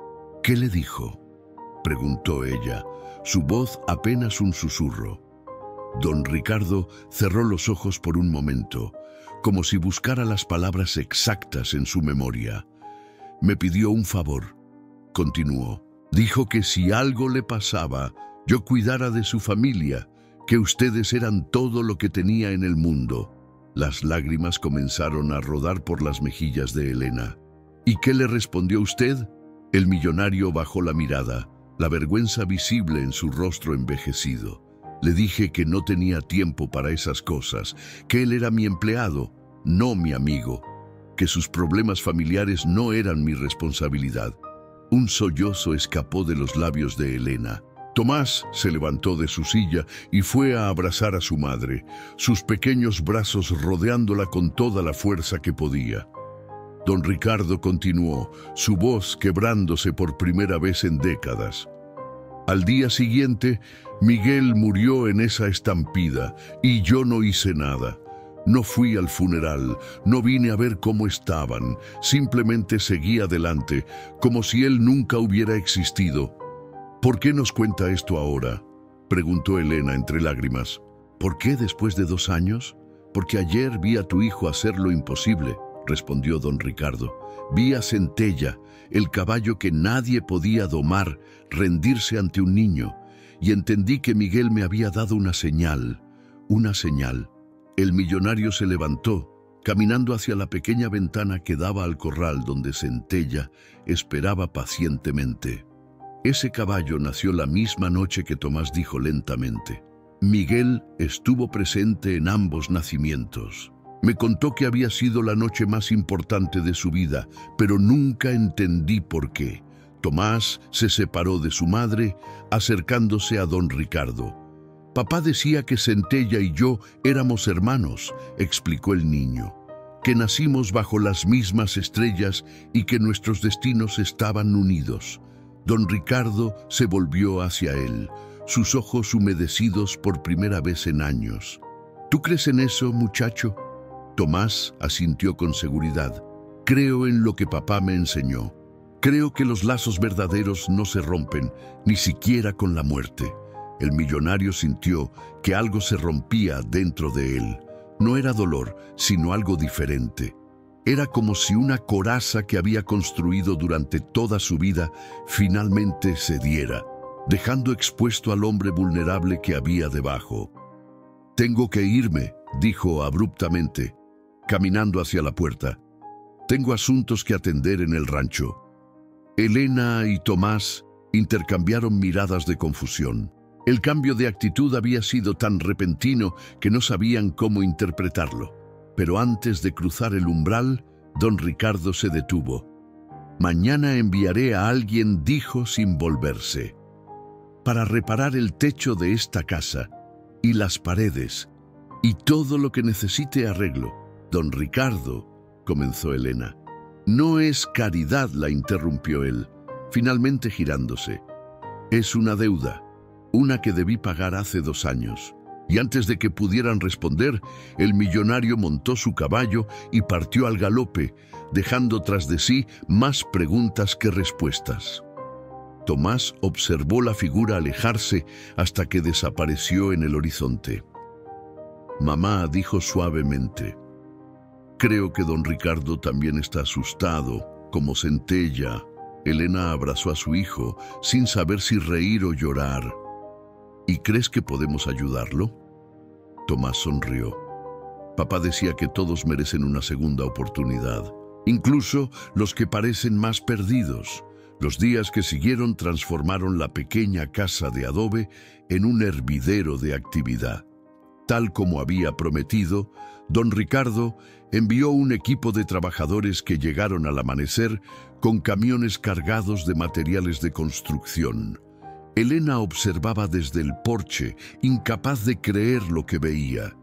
¿Qué le dijo?, preguntó ella, su voz apenas un susurro. Don Ricardo cerró los ojos por un momento, como si buscara las palabras exactas en su memoria. Me pidió un favor, continuó. Dijo que si algo le pasaba, yo cuidara de su familia, que ustedes eran todo lo que tenía en el mundo. Las lágrimas comenzaron a rodar por las mejillas de Elena. ¿Y qué le respondió usted? El millonario bajó la mirada, la vergüenza visible en su rostro envejecido. Le dije que no tenía tiempo para esas cosas, que él era mi empleado, no mi amigo, que sus problemas familiares no eran mi responsabilidad. Un sollozo escapó de los labios de Elena. Tomás se levantó de su silla y fue a abrazar a su madre, sus pequeños brazos rodeándola con toda la fuerza que podía. Don Ricardo continuó, su voz quebrándose por primera vez en décadas. Al día siguiente, Miguel murió en esa estampida y yo no hice nada. No fui al funeral, no vine a ver cómo estaban, simplemente seguí adelante, como si él nunca hubiera existido. ¿Por qué nos cuenta esto ahora?, preguntó Elena entre lágrimas. ¿Por qué después de 2 años? Porque ayer vi a tu hijo hacer lo imposible, respondió don Ricardo. Vi a Centella, el caballo que nadie podía domar, rendirse ante un niño, y entendí que Miguel me había dado una señal, una señal. El millonario se levantó, caminando hacia la pequeña ventana que daba al corral donde Centella esperaba pacientemente. Ese caballo nació la misma noche que Tomás dijo lentamente. Miguel estuvo presente en ambos nacimientos. Me contó que había sido la noche más importante de su vida, pero nunca entendí por qué. Tomás se separó de su madre, acercándose a don Ricardo. Papá decía que Centella y yo éramos hermanos, explicó el niño, que nacimos bajo las mismas estrellas y que nuestros destinos estaban unidos. Don Ricardo se volvió hacia él, sus ojos humedecidos por primera vez en años. ¿Tú crees en eso, muchacho? Tomás asintió con seguridad. Creo en lo que papá me enseñó. Creo que los lazos verdaderos no se rompen, ni siquiera con la muerte. El millonario sintió que algo se rompía dentro de él. No era dolor, sino algo diferente. Era como si una coraza que había construido durante toda su vida finalmente cediera, dejando expuesto al hombre vulnerable que había debajo. «Tengo que irme», dijo abruptamente, caminando hacia la puerta. «Tengo asuntos que atender en el rancho». Elena y Tomás intercambiaron miradas de confusión. El cambio de actitud había sido tan repentino que no sabían cómo interpretarlo. Pero antes de cruzar el umbral, don Ricardo se detuvo. «Mañana enviaré a alguien», dijo sin volverse, «para reparar el techo de esta casa y las paredes y todo lo que necesite arreglo». «Don Ricardo», comenzó Elena. «No es caridad», la interrumpió él, finalmente girándose. «Es una deuda, una que debí pagar hace 2 años». Y antes de que pudieran responder, el millonario montó su caballo y partió al galope, dejando tras de sí más preguntas que respuestas. Tomás observó la figura alejarse hasta que desapareció en el horizonte. Mamá dijo suavemente: «Creo que don Ricardo también está asustado, como Centella». Elena abrazó a su hijo, sin saber si reír o llorar. «¿Y crees que podemos ayudarlo?». Tomás sonrió. Papá decía que todos merecen una segunda oportunidad, incluso los que parecen más perdidos. Los días que siguieron transformaron la pequeña casa de adobe en un hervidero de actividad. Tal como había prometido, don Ricardo envió un equipo de trabajadores que llegaron al amanecer con camiones cargados de materiales de construcción. Elena observaba desde el porche, incapaz de creer lo que veía.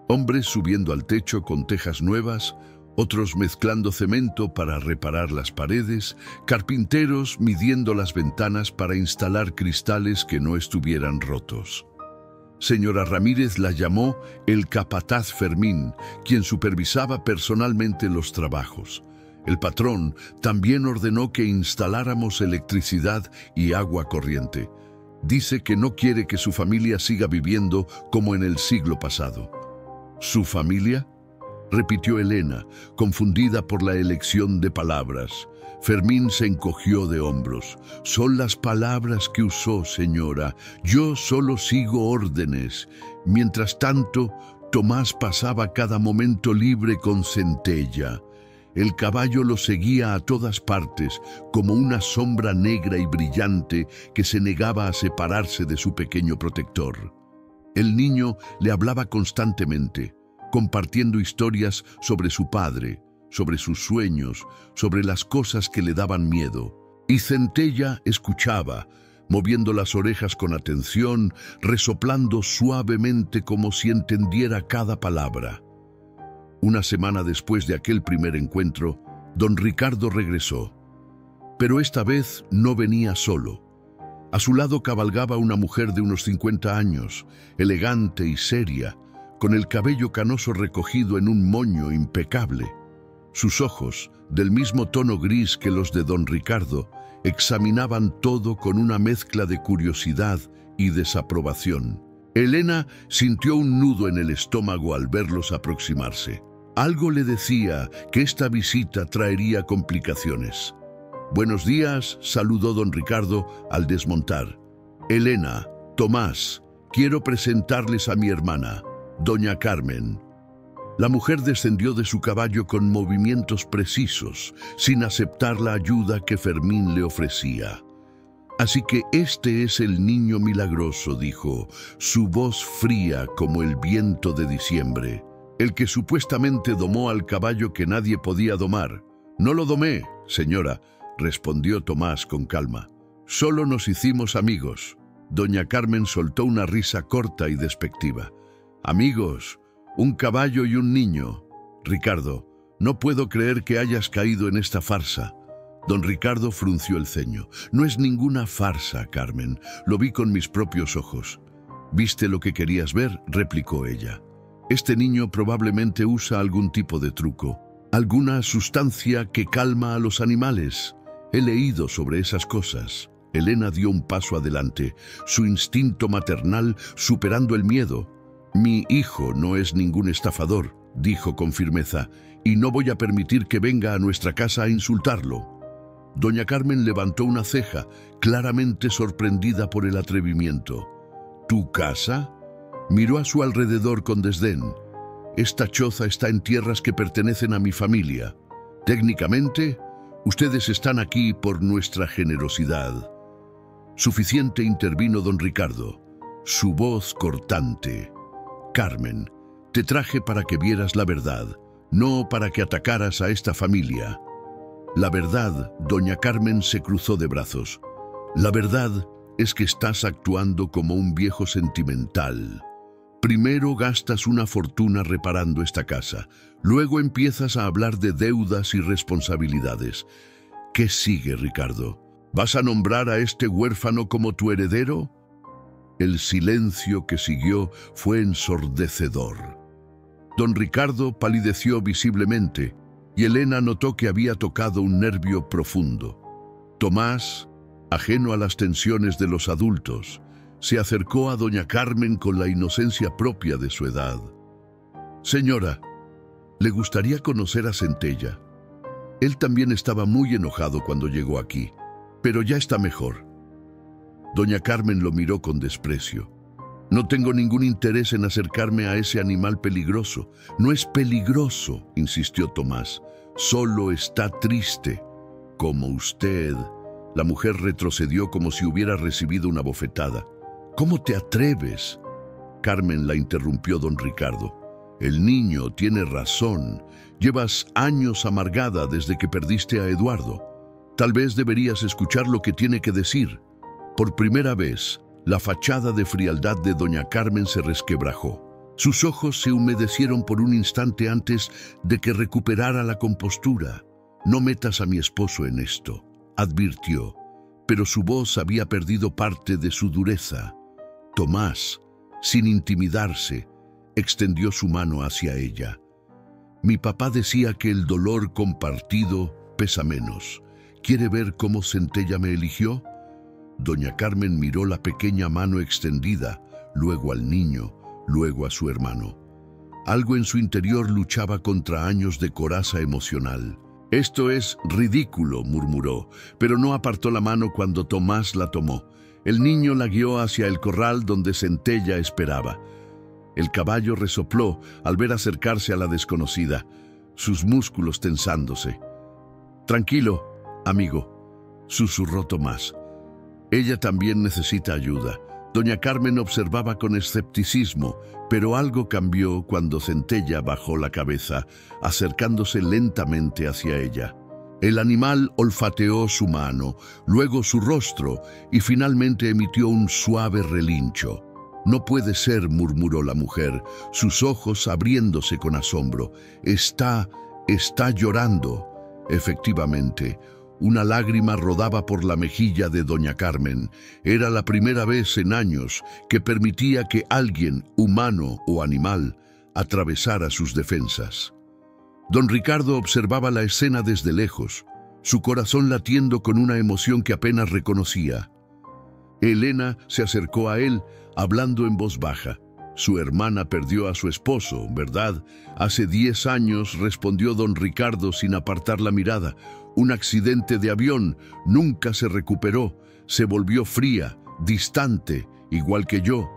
Hombres subiendo al techo con tejas nuevas, otros mezclando cemento para reparar las paredes, carpinteros midiendo las ventanas para instalar cristales que no estuvieran rotos. Señora Ramírez la llamó el capataz Fermín, quien supervisaba personalmente los trabajos. El patrón también ordenó que instaláramos electricidad y agua corriente. Dice que no quiere que su familia siga viviendo como en el siglo pasado. ¿Su familia?, repitió Elena, confundida por la elección de palabras. Fermín se encogió de hombros. «Son las palabras que usó, señora. Yo solo sigo órdenes». Mientras tanto, Tomás pasaba cada momento libre con Centella. El caballo lo seguía a todas partes, como una sombra negra y brillante que se negaba a separarse de su pequeño protector. El niño le hablaba constantemente, compartiendo historias sobre su padre, sobre sus sueños, sobre las cosas que le daban miedo. Y Centella escuchaba, moviendo las orejas con atención, resoplando suavemente como si entendiera cada palabra. Una semana después de aquel primer encuentro, don Ricardo regresó. Pero esta vez no venía solo. A su lado cabalgaba una mujer de unos 50 años, elegante y seria, con el cabello canoso recogido en un moño impecable. Sus ojos, del mismo tono gris que los de don Ricardo, examinaban todo con una mezcla de curiosidad y desaprobación. Elena sintió un nudo en el estómago al verlos aproximarse. Algo le decía que esta visita traería complicaciones. «Buenos días», saludó don Ricardo al desmontar. «Elena, Tomás, quiero presentarles a mi hermana, doña Carmen». La mujer descendió de su caballo con movimientos precisos, sin aceptar la ayuda que Fermín le ofrecía. «Así que este es el niño milagroso», dijo, su voz fría como el viento de diciembre. «El que supuestamente domó al caballo que nadie podía domar». «No lo domé, señora», respondió Tomás con calma. «Solo nos hicimos amigos». Doña Carmen soltó una risa corta y despectiva. «Amigos, un caballo y un niño. Ricardo, no puedo creer que hayas caído en esta farsa». Don Ricardo frunció el ceño. «No es ninguna farsa, Carmen. Lo vi con mis propios ojos». «¿Viste lo que querías ver?», replicó ella. «Este niño probablemente usa algún tipo de truco, alguna sustancia que calma a los animales. He leído sobre esas cosas». Elena dio un paso adelante, su instinto maternal superando el miedo. «Mi hijo no es ningún estafador», dijo con firmeza, «y no voy a permitir que venga a nuestra casa a insultarlo». Doña Carmen levantó una ceja, claramente sorprendida por el atrevimiento. «¿Tu casa?». Miró a su alrededor con desdén. «Esta choza está en tierras que pertenecen a mi familia. Técnicamente, ustedes están aquí por nuestra generosidad». «Suficiente», intervino don Ricardo, su voz cortante. «Carmen, te traje para que vieras la verdad, no para que atacaras a esta familia». «La verdad», doña Carmen se cruzó de brazos. «La verdad es que estás actuando como un viejo sentimental. Primero gastas una fortuna reparando esta casa, luego empiezas a hablar de deudas y responsabilidades. ¿Qué sigue, Ricardo? ¿Vas a nombrar a este huérfano como tu heredero?». El silencio que siguió fue ensordecedor. Don Ricardo palideció visiblemente y Elena notó que había tocado un nervio profundo. «Tomás, Ajeno a las tensiones de los adultos, se acercó a doña Carmen con la inocencia propia de su edad. «Señora, le gustaría conocer a Centella. Él también estaba muy enojado cuando llegó aquí, pero ya está mejor». Doña Carmen lo miró con desprecio. «No tengo ningún interés en acercarme a ese animal peligroso». «No es peligroso», insistió Tomás. «Solo está triste, como usted». La mujer retrocedió como si hubiera recibido una bofetada. «¿Cómo te atreves?». Carmen la interrumpió don Ricardo. «El niño tiene razón. Llevas años amargada desde que perdiste a Eduardo. Tal vez deberías escuchar lo que tiene que decir». Por primera vez, la fachada de frialdad de doña Carmen se resquebrajó. Sus ojos se humedecieron por un instante antes de que recuperara la compostura. «No metas a mi esposo en esto», advirtió, pero su voz había perdido parte de su dureza. Tomás, sin intimidarse, extendió su mano hacia ella. «Mi papá decía que el dolor compartido pesa menos. ¿Quiere ver cómo Centella me eligió?». Doña Carmen miró la pequeña mano extendida, luego al niño, luego a su hermano. Algo en su interior luchaba contra años de coraza emocional. «Esto es ridículo», murmuró, pero no apartó la mano cuando Tomás la tomó. El niño la guió hacia el corral donde Centella esperaba. El caballo resopló al ver acercarse a la desconocida, sus músculos tensándose. «Tranquilo, amigo», susurró Tomás. «Ella también necesita ayuda». Doña Carmen observaba con escepticismo, pero algo cambió cuando Centella bajó la cabeza, acercándose lentamente hacia ella. El animal olfateó su mano, luego su rostro y finalmente emitió un suave relincho. «No puede ser», murmuró la mujer, sus ojos abriéndose con asombro. Está llorando». Efectivamente, una lágrima rodaba por la mejilla de doña Carmen. Era la primera vez en años que permitía que alguien, humano o animal, atravesara sus defensas. Don Ricardo observaba la escena desde lejos, su corazón latiendo con una emoción que apenas reconocía. Elena se acercó a él, hablando en voz baja. «Su hermana perdió a su esposo, ¿verdad?». «Hace 10 años», respondió don Ricardo sin apartar la mirada. «Un accidente de avión, nunca se recuperó, se volvió fría, distante, igual que yo».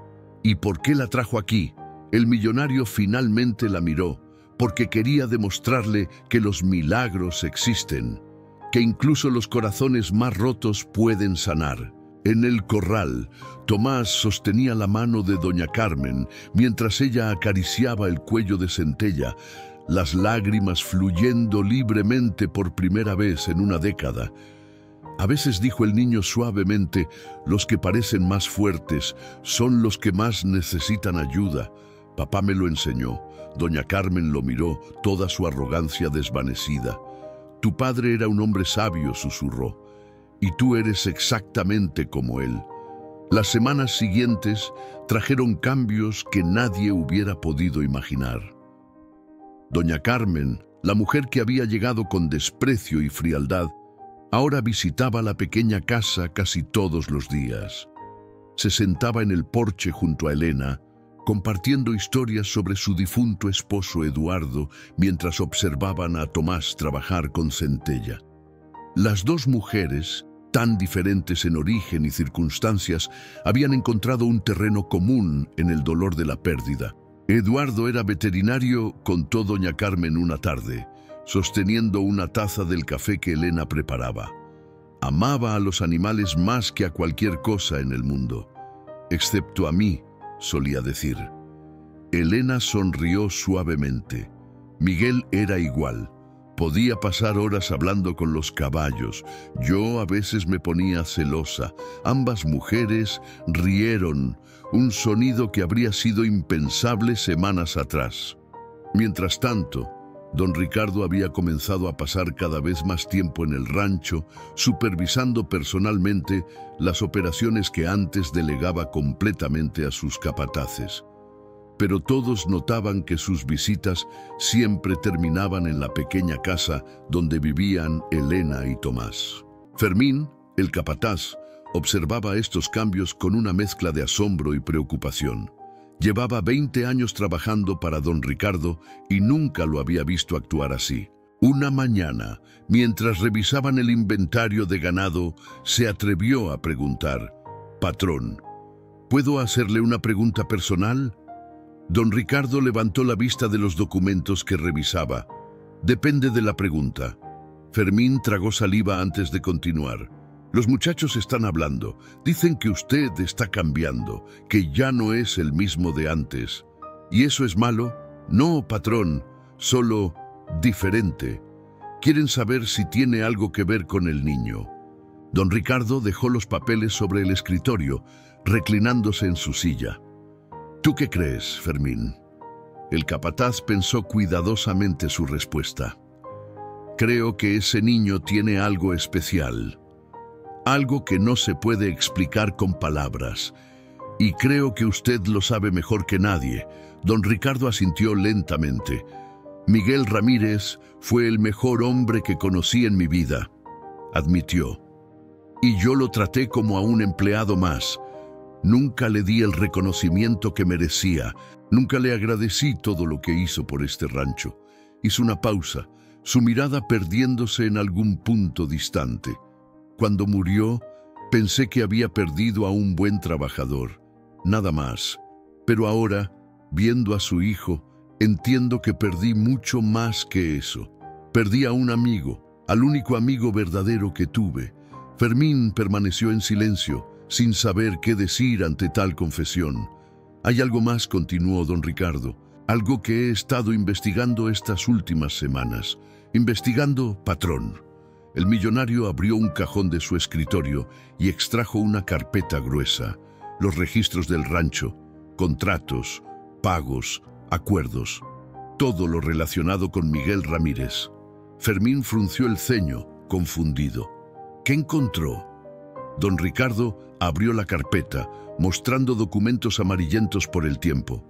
«¿Y por qué la trajo aquí?». El millonario finalmente la miró, porque quería demostrarle que los milagros existen, que incluso los corazones más rotos pueden sanar. En el corral, Tomás sostenía la mano de doña Carmen mientras ella acariciaba el cuello de Centella, las lágrimas fluyendo libremente por primera vez en una década. «A veces», dijo el niño suavemente, «los que parecen más fuertes son los que más necesitan ayuda. Papá me lo enseñó». Doña Carmen lo miró, toda su arrogancia desvanecida. «Tu padre era un hombre sabio», susurró, «y tú eres exactamente como él». Las semanas siguientes trajeron cambios que nadie hubiera podido imaginar. Doña Carmen, la mujer que había llegado con desprecio y frialdad, ahora visitaba la pequeña casa casi todos los días. Se sentaba en el porche junto a Elena, compartiendo historias sobre su difunto esposo Eduardo, mientras observaban a Tomás trabajar con Centella. Las dos mujeres, tan diferentes en origen y circunstancias, habían encontrado un terreno común en el dolor de la pérdida. Eduardo era veterinario, contó doña Carmen una tarde, sosteniendo una taza del café que Elena preparaba. Amaba a los animales más que a cualquier cosa en el mundo, excepto a mí, solía decir. Elena sonrió suavemente. Miguel era igual. Podía pasar horas hablando con los caballos. Yo a veces me ponía celosa. Ambas mujeres rieron, un sonido que habría sido impensable semanas atrás. Mientras tanto, don Ricardo había comenzado a pasar cada vez más tiempo en el rancho, supervisando personalmente las operaciones que antes delegaba completamente a sus capataces. Pero todos notaban que sus visitas siempre terminaban en la pequeña casa donde vivían Elena y Tomás. Fermín, El capataz observaba estos cambios con una mezcla de asombro y preocupación. Llevaba 20 años trabajando para don Ricardo y nunca lo había visto actuar así. Una mañana, mientras revisaban el inventario de ganado, se atrevió a preguntar: «Patrón, ¿puedo hacerle una pregunta personal?». Don Ricardo levantó la vista de los documentos que revisaba. «Depende de la pregunta». Fermín tragó saliva antes de continuar. «Los muchachos están hablando. Dicen que usted está cambiando, que ya no es el mismo de antes. ¿Y eso es malo?». «No, patrón, solo diferente. Quieren saber si tiene algo que ver con el niño». Don Ricardo dejó los papeles sobre el escritorio, reclinándose en su silla. «¿Tú qué crees, Fermín?». El capataz pensó cuidadosamente su respuesta. «Creo que ese niño tiene algo especial. Algo que no se puede explicar con palabras. Y creo que usted lo sabe mejor que nadie». Don Ricardo asintió lentamente. «Miguel Ramírez fue el mejor hombre que conocí en mi vida», admitió. «Y yo lo traté como a un empleado más. Nunca le di el reconocimiento que merecía. Nunca le agradecí todo lo que hizo por este rancho». Hizo una pausa, su mirada perdiéndose en algún punto distante. «Cuando murió, pensé que había perdido a un buen trabajador. Nada más. Pero ahora, viendo a su hijo, entiendo que perdí mucho más que eso. Perdí a un amigo, al único amigo verdadero que tuve». Fermín permaneció en silencio, sin saber qué decir ante tal confesión. «Hay algo más», continuó don Ricardo, «algo que he estado investigando estas últimas semanas». «Investigando, patrón». El millonario abrió un cajón de su escritorio y extrajo una carpeta gruesa. Los registros del rancho, contratos, pagos, acuerdos. Todo lo relacionado con Miguel Ramírez. Fermín frunció el ceño, confundido. ¿Qué encontró? Don Ricardo abrió la carpeta, mostrando documentos amarillentos por el tiempo.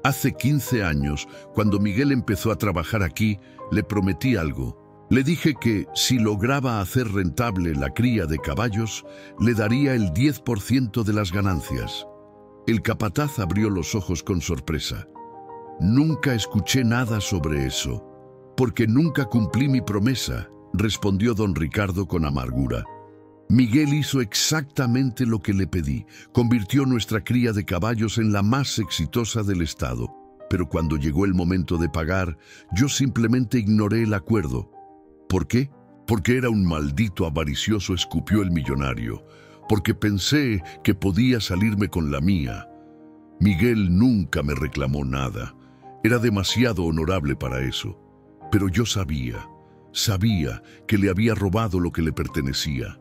«Hace 15 años, cuando Miguel empezó a trabajar aquí, le prometí algo. Le dije que, si lograba hacer rentable la cría de caballos, le daría el 10% de las ganancias». El capataz abrió los ojos con sorpresa. «Nunca escuché nada sobre eso, porque nunca cumplí mi promesa», respondió don Ricardo con amargura. «Miguel hizo exactamente lo que le pedí. Convirtió nuestra cría de caballos en la más exitosa del estado. Pero cuando llegó el momento de pagar, yo simplemente ignoré el acuerdo». «¿Por qué?». «Porque era un maldito avaricioso», escupió el millonario. «Porque pensé que podía salirme con la mía. Miguel nunca me reclamó nada. Era demasiado honorable para eso. Pero yo sabía que le había robado lo que le pertenecía».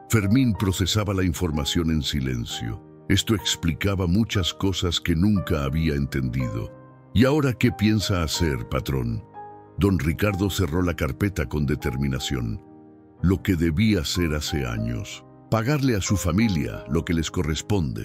Fermín procesaba la información en silencio. Esto explicaba muchas cosas que nunca había entendido. «¿Y ahora qué piensa hacer, patrón?». Don Ricardo cerró la carpeta con determinación. «Lo que debía hacer hace años. Pagarle a su familia lo que les corresponde,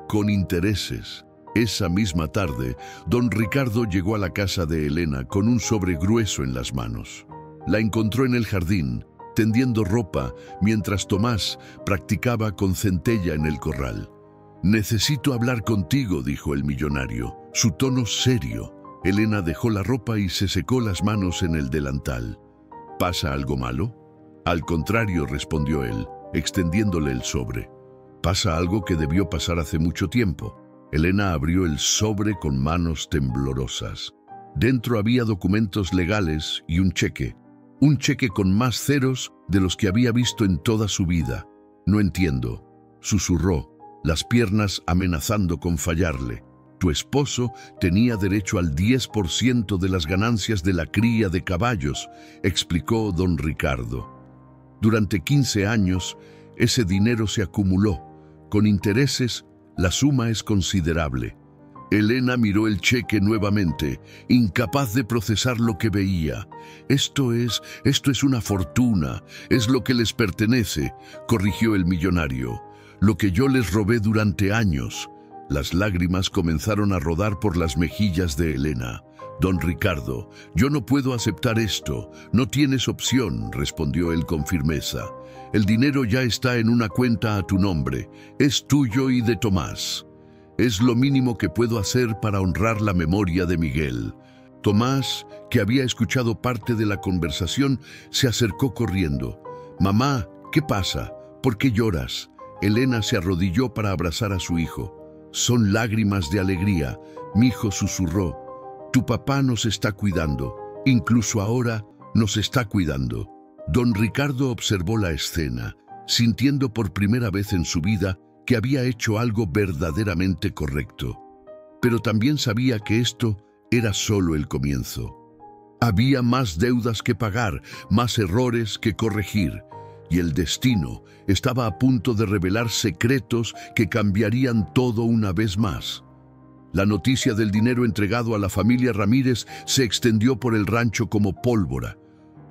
con intereses». Esa misma tarde, don Ricardo llegó a la casa de Elena con un sobre grueso en las manos. La encontró en el jardín, tendiendo ropa, mientras Tomás practicaba con centella en el corral. «Necesito hablar contigo», dijo el millonario, su tono serio. Elena dejó la ropa y se secó las manos en el delantal. «¿Pasa algo malo?». «Al contrario», respondió él, extendiéndole el sobre. «Pasa algo que debió pasar hace mucho tiempo». Elena abrió el sobre con manos temblorosas. Dentro había documentos legales y un cheque con más ceros de los que había visto en toda su vida. «No entiendo», susurró, las piernas amenazando con fallarle. «Tu esposo tenía derecho al 10% de las ganancias de la cría de caballos», explicó don Ricardo. «Durante 15 años, ese dinero se acumuló. Con intereses, la suma es considerable». Elena miró el cheque nuevamente, incapaz de procesar lo que veía. Esto es una fortuna, es lo que les pertenece», corrigió el millonario. «Lo que yo les robé durante años». Las lágrimas comenzaron a rodar por las mejillas de Elena. Don Ricardo, yo no puedo aceptar esto. No tienes opción, respondió él con firmeza. El dinero ya está en una cuenta a tu nombre. Es tuyo y de Tomás. Es lo mínimo que puedo hacer para honrar la memoria de Miguel. Tomás, que había escuchado parte de la conversación, se acercó corriendo. Mamá, ¿qué pasa? ¿Por qué lloras? Elena se arrodilló para abrazar a su hijo. Son lágrimas de alegría. Mi hijo susurró. Tu papá nos está cuidando. Incluso ahora nos está cuidando. Don Ricardo observó la escena, sintiendo por primera vez en su vida que había hecho algo verdaderamente correcto. Pero también sabía que esto era solo el comienzo. Había más deudas que pagar, más errores que corregir, y el destino estaba a punto de revelar secretos que cambiarían todo una vez más. La noticia del dinero entregado a la familia Ramírez se extendió por el rancho como pólvora.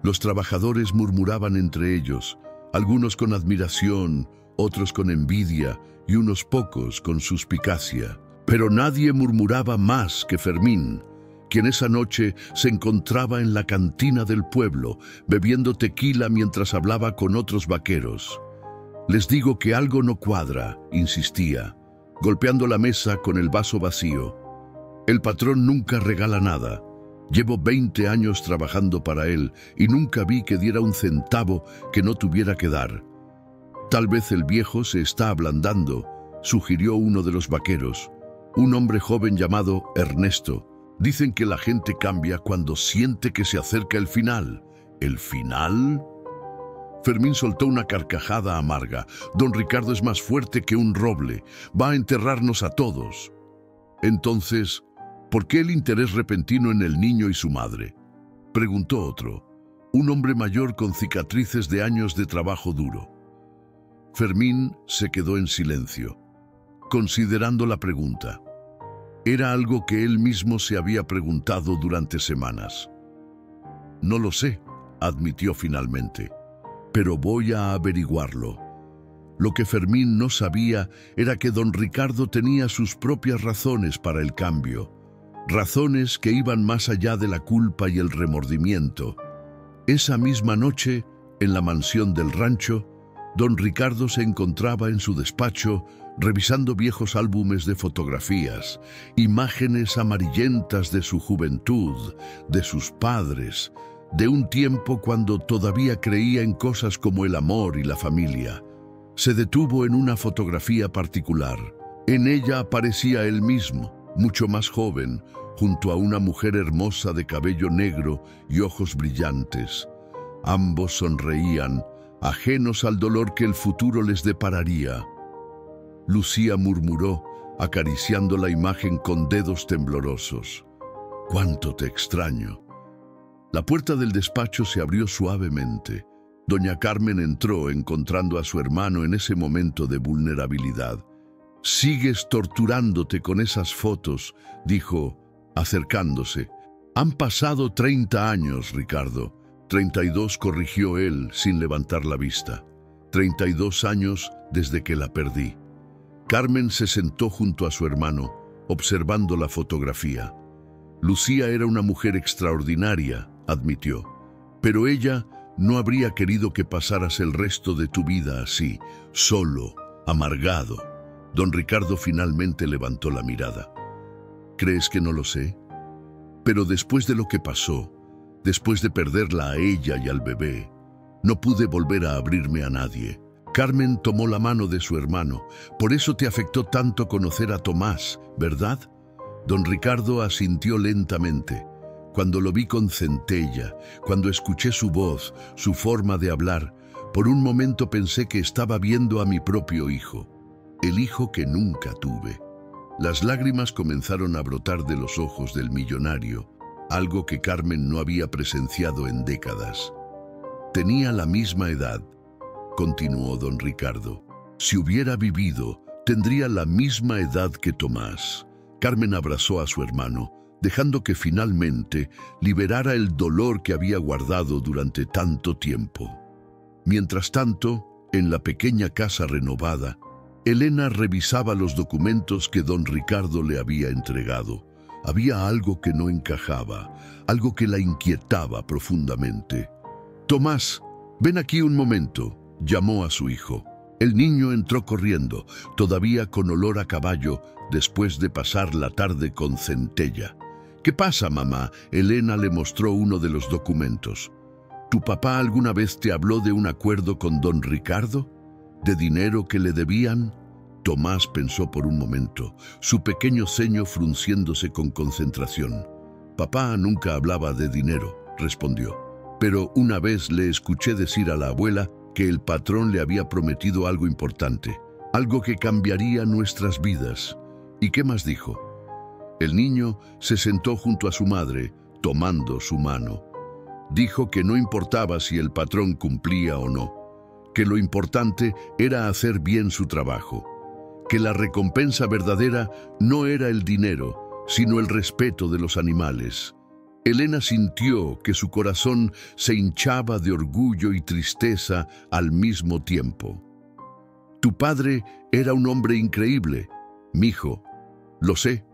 Los trabajadores murmuraban entre ellos, algunos con admiración, otros con envidia y unos pocos con suspicacia. Pero nadie murmuraba más que Fermín, quien esa noche se encontraba en la cantina del pueblo, bebiendo tequila mientras hablaba con otros vaqueros. Les digo que algo no cuadra, insistía, golpeando la mesa con el vaso vacío. El patrón nunca regala nada. Llevo 20 años trabajando para él y nunca vi que diera un centavo que no tuviera que dar. Tal vez el viejo se está ablandando, sugirió uno de los vaqueros, un hombre joven llamado Ernesto. Dicen que la gente cambia cuando siente que se acerca el final. ¿El final? Fermín soltó una carcajada amarga. Don Ricardo es más fuerte que un roble. Va a enterrarnos a todos. Entonces, ¿por qué el interés repentino en el niño y su madre? Preguntó otro, un hombre mayor con cicatrices de años de trabajo duro. Fermín se quedó en silencio, considerando la pregunta. Era algo que él mismo se había preguntado durante semanas. No lo sé, admitió finalmente, pero voy a averiguarlo. Lo que Fermín no sabía era que don Ricardo tenía sus propias razones para el cambio, razones que iban más allá de la culpa y el remordimiento. Esa misma noche, en la mansión del rancho, don Ricardo se encontraba en su despacho revisando viejos álbumes de fotografías, imágenes amarillentas de su juventud, de sus padres, de un tiempo cuando todavía creía en cosas como el amor y la familia. Se detuvo en una fotografía particular. En ella aparecía él mismo, mucho más joven, junto a una mujer hermosa de cabello negro y ojos brillantes. Ambos sonreían, ajenos al dolor que el futuro les depararía. Lucía murmuró, acariciando la imagen con dedos temblorosos. «¡Cuánto te extraño!». La puerta del despacho se abrió suavemente. Doña Carmen entró, encontrando a su hermano en ese momento de vulnerabilidad. «Sigues torturándote con esas fotos», dijo, acercándose. «Han pasado 30 años, Ricardo». 32, corrigió él, sin levantar la vista. 32 años desde que la perdí. Carmen se sentó junto a su hermano, observando la fotografía. Lucía era una mujer extraordinaria, admitió, pero ella no habría querido que pasaras el resto de tu vida así, solo, amargado. Don Ricardo finalmente levantó la mirada. ¿Crees que no lo sé? Pero después de lo que pasó, después de perderla a ella y al bebé, no pude volver a abrirme a nadie. Carmen tomó la mano de su hermano. Por eso te afectó tanto conocer a Tomás, ¿verdad? Don Ricardo asintió lentamente. Cuando lo vi con centella, cuando escuché su voz, su forma de hablar, por un momento pensé que estaba viendo a mi propio hijo, el hijo que nunca tuve. Las lágrimas comenzaron a brotar de los ojos del millonario, algo que Carmen no había presenciado en décadas. Tenía la misma edad, continuó don Ricardo. Si hubiera vivido, tendría la misma edad que Tomás. Carmen abrazó a su hermano, dejando que finalmente liberara el dolor que había guardado durante tanto tiempo. Mientras tanto, en la pequeña casa renovada, Elena revisaba los documentos que don Ricardo le había entregado. Había algo que no encajaba, algo que la inquietaba profundamente. «Tomás, ven aquí un momento», llamó a su hijo. El niño entró corriendo, todavía con olor a caballo, después de pasar la tarde con Centella. «¿Qué pasa, mamá?», Elena le mostró uno de los documentos. «¿Tu papá alguna vez te habló de un acuerdo con don Ricardo? ¿De dinero que le debían?». Tomás pensó por un momento, su pequeño ceño frunciéndose con concentración. «Papá nunca hablaba de dinero», respondió. «Pero una vez le escuché decir a la abuela que el patrón le había prometido algo importante, algo que cambiaría nuestras vidas». «¿Y qué más dijo?». El niño se sentó junto a su madre, tomando su mano. Dijo que no importaba si el patrón cumplía o no, que lo importante era hacer bien su trabajo, que la recompensa verdadera no era el dinero, sino el respeto de los animales. Elena sintió que su corazón se hinchaba de orgullo y tristeza al mismo tiempo. «Tu padre era un hombre increíble, mijo». «Lo sé»,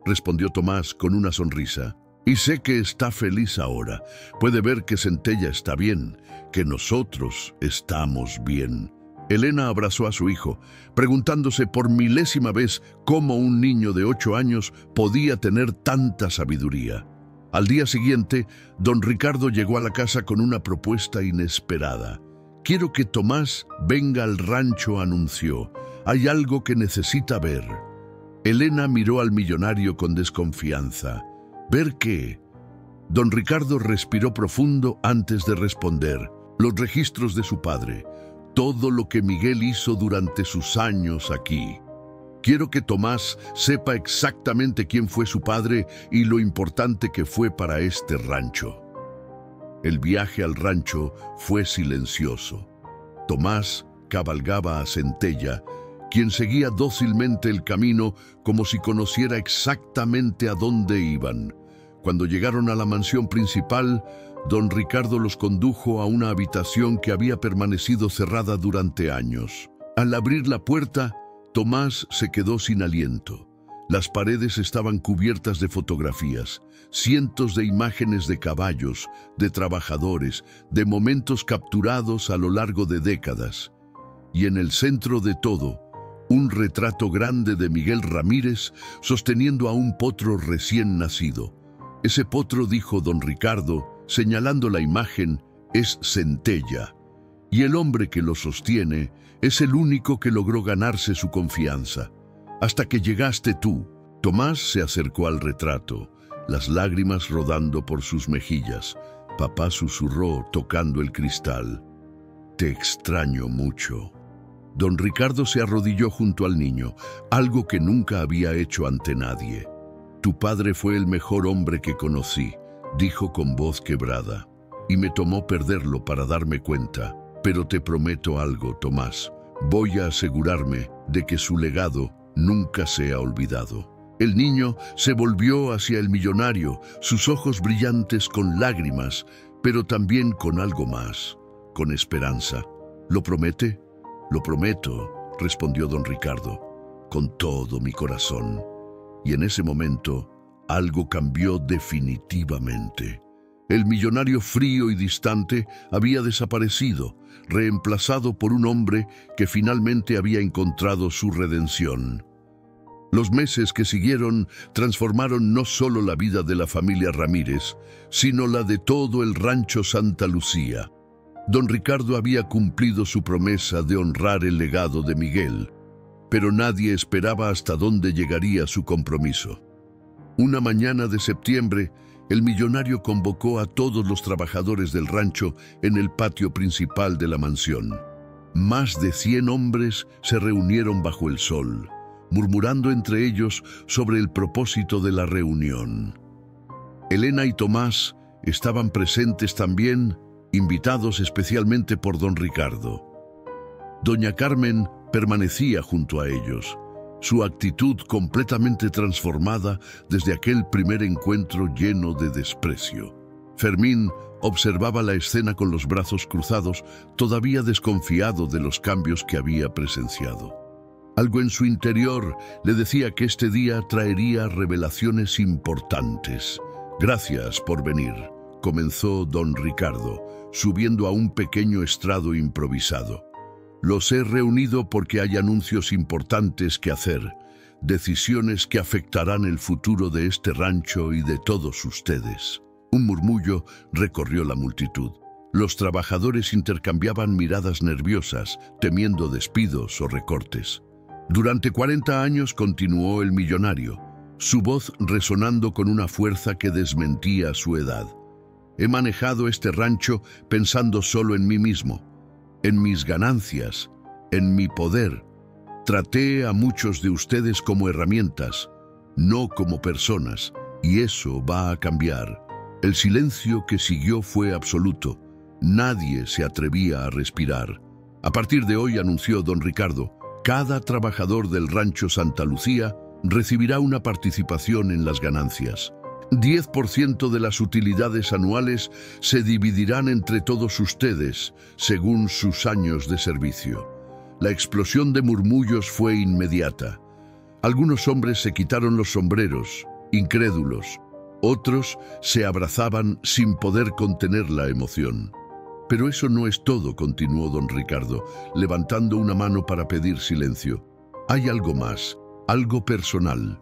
respondió Tomás con una sonrisa. «Y sé que está feliz ahora. Puede ver que Centella está bien, que nosotros estamos bien». Elena abrazó a su hijo, preguntándose por milésima vez cómo un niño de 8 años podía tener tanta sabiduría. Al día siguiente, don Ricardo llegó a la casa con una propuesta inesperada. «Quiero que Tomás venga al rancho», anunció. «Hay algo que necesita ver». Elena miró al millonario con desconfianza. «¿Ver qué?». Don Ricardo respiró profundo antes de responder. «Los registros de su padre. Todo lo que Miguel hizo durante sus años aquí. Quiero que Tomás sepa exactamente quién fue su padre y lo importante que fue para este rancho». El viaje al rancho fue silencioso. Tomás cabalgaba a Centella, quien seguía dócilmente el camino como si conociera exactamente a dónde iban. Cuando llegaron a la mansión principal, don Ricardo los condujo a una habitación que había permanecido cerrada durante años. Al abrir la puerta, Tomás se quedó sin aliento. Las paredes estaban cubiertas de fotografías, cientos de imágenes de caballos, de trabajadores, de momentos capturados a lo largo de décadas. Y en el centro de todo, un retrato grande de Miguel Ramírez sosteniendo a un potro recién nacido. «Ese potro», dijo don Ricardo, señalando la imagen, «es Centella, y el hombre que lo sostiene es el único que logró ganarse su confianza. Hasta que llegaste tú». Tomás se acercó al retrato, las lágrimas rodando por sus mejillas. Papá susurró, tocando el cristal: «Te extraño mucho». Don Ricardo se arrodilló junto al niño, algo que nunca había hecho ante nadie. «Tu padre fue el mejor hombre que conocí», dijo con voz quebrada, «y me tomó perderlo para darme cuenta. Pero te prometo algo, Tomás. Voy a asegurarme de que su legado nunca sea olvidado». El niño se volvió hacia el millonario, sus ojos brillantes con lágrimas, pero también con algo más, con esperanza. «¿Lo promete?». «Lo prometo», respondió don Ricardo, «con todo mi corazón». Y en ese momento, algo cambió definitivamente. El millonario frío y distante había desaparecido, reemplazado por un hombre que finalmente había encontrado su redención. Los meses que siguieron transformaron no solo la vida de la familia Ramírez, sino la de todo el rancho Santa Lucía. Don Ricardo había cumplido su promesa de honrar el legado de Miguel, pero nadie esperaba hasta dónde llegaría su compromiso. Una mañana de septiembre, el millonario convocó a todos los trabajadores del rancho en el patio principal de la mansión. Más de 100 hombres se reunieron bajo el sol, murmurando entre ellos sobre el propósito de la reunión. Elena y Tomás estaban presentes también, invitados especialmente por don Ricardo. Doña Carmen permanecía junto a ellos, su actitud completamente transformada desde aquel primer encuentro lleno de desprecio. Fermín observaba la escena con los brazos cruzados, todavía desconfiado de los cambios que había presenciado. Algo en su interior le decía que este día traería revelaciones importantes. «Gracias por venir», comenzó don Ricardo, subiendo a un pequeño estrado improvisado. «Los he reunido porque hay anuncios importantes que hacer, decisiones que afectarán el futuro de este rancho y de todos ustedes». Un murmullo recorrió la multitud. Los trabajadores intercambiaban miradas nerviosas, temiendo despidos o recortes. Durante 40 años continuó el millonario, su voz resonando con una fuerza que desmentía su edad. «He manejado este rancho pensando solo en mí mismo, en mis ganancias, en mi poder. Traté a muchos de ustedes como herramientas, no como personas, y eso va a cambiar». El silencio que siguió fue absoluto. Nadie se atrevía a respirar. «A partir de hoy», anunció don Ricardo, «cada trabajador del rancho Santa Lucía recibirá una participación en las ganancias. 10% de las utilidades anuales se dividirán entre todos ustedes, según sus años de servicio». La explosión de murmullos fue inmediata. Algunos hombres se quitaron los sombreros, incrédulos. Otros se abrazaban sin poder contener la emoción. «Pero eso no es todo», continuó don Ricardo, levantando una mano para pedir silencio. «Hay algo más, algo personal».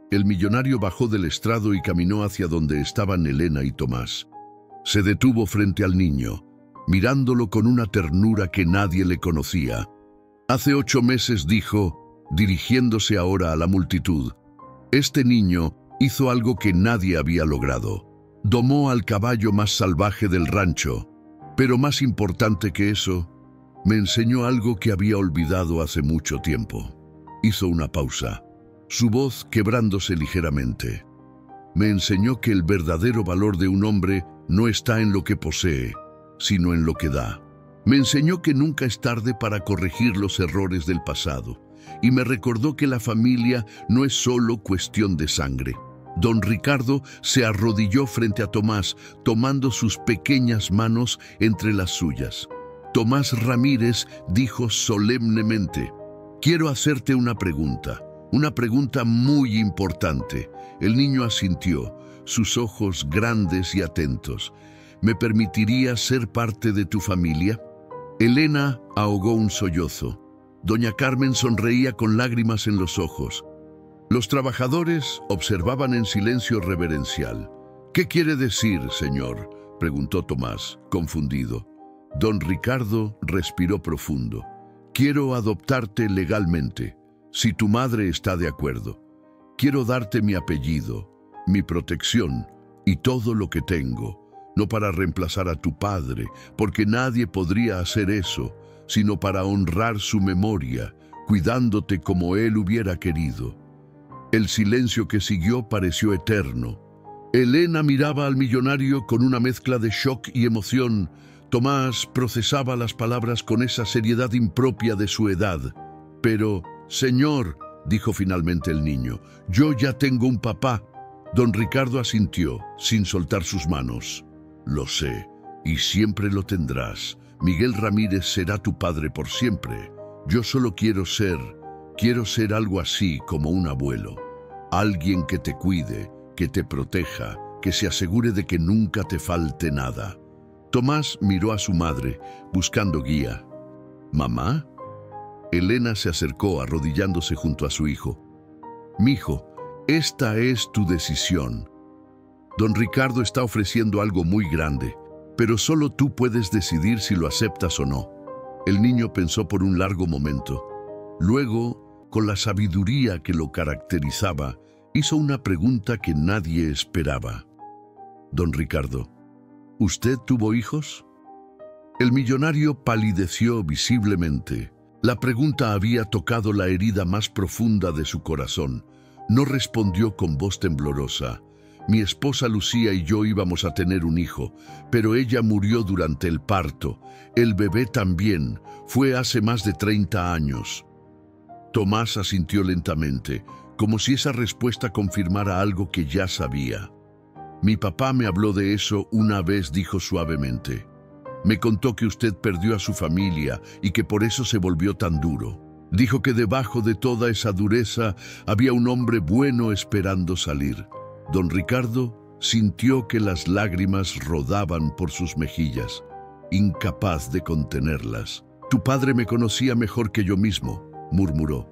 El millonario bajó del estrado y caminó hacia donde estaban Elena y Tomás. Se detuvo frente al niño, mirándolo con una ternura que nadie le conocía. «Hace 8 meses», dijo, dirigiéndose ahora a la multitud, «este niño hizo algo que nadie había logrado. Domó al caballo más salvaje del rancho, pero más importante que eso, me enseñó algo que había olvidado hace mucho tiempo». Hizo una pausa, su voz quebrándose ligeramente. «Me enseñó que el verdadero valor de un hombre no está en lo que posee, sino en lo que da. Me enseñó que nunca es tarde para corregir los errores del pasado, y me recordó que la familia no es solo cuestión de sangre». Don Ricardo se arrodilló frente a Tomás, tomando sus pequeñas manos entre las suyas. Tomás Ramírez dijo solemnemente: «Quiero hacerte una pregunta muy importante». El niño asintió, sus ojos grandes y atentos. «¿Me permitirías ser parte de tu familia?». Elena ahogó un sollozo. Doña Carmen sonreía con lágrimas en los ojos. Los trabajadores observaban en silencio reverencial. «¿Qué quiere decir, señor?», preguntó Tomás, confundido. Don Ricardo respiró profundo. «Quiero adoptarte legalmente, si tu madre está de acuerdo. Quiero darte mi apellido, mi protección y todo lo que tengo, no para reemplazar a tu padre, porque nadie podría hacer eso, sino para honrar su memoria, cuidándote como él hubiera querido». El silencio que siguió pareció eterno. Elena miraba al millonario con una mezcla de shock y emoción. Tomás procesaba las palabras con esa seriedad impropia de su edad. «Pero, señor», dijo finalmente el niño, «yo ya tengo un papá». Don Ricardo asintió, sin soltar sus manos. «Lo sé, y siempre lo tendrás. Miguel Ramírez será tu padre por siempre. Yo solo quiero ser algo así como un abuelo. Alguien que te cuide, que te proteja, que se asegure de que nunca te falte nada». Tomás miró a su madre, buscando guía. «¿Mamá?». Elena se acercó, arrodillándose junto a su hijo. «Mijo, esta es tu decisión. Don Ricardo está ofreciendo algo muy grande, pero solo tú puedes decidir si lo aceptas o no». El niño pensó por un largo momento. Luego, con la sabiduría que lo caracterizaba, hizo una pregunta que nadie esperaba. «Don Ricardo, ¿usted tuvo hijos?». El millonario palideció visiblemente. La pregunta había tocado la herida más profunda de su corazón. No respondió con voz temblorosa. «Mi esposa Lucía y yo íbamos a tener un hijo, pero ella murió durante el parto. El bebé también. Fue hace más de 30 años». Tomás asintió lentamente, como si esa respuesta confirmara algo que ya sabía. «Mi papá me habló de eso una vez», dijo suavemente. «Me contó que usted perdió a su familia y que por eso se volvió tan duro. Dijo que debajo de toda esa dureza había un hombre bueno esperando salir. Don Ricardo sintió que las lágrimas rodaban por sus mejillas, incapaz de contenerlas. «Tu padre me conocía mejor que yo mismo», murmuró.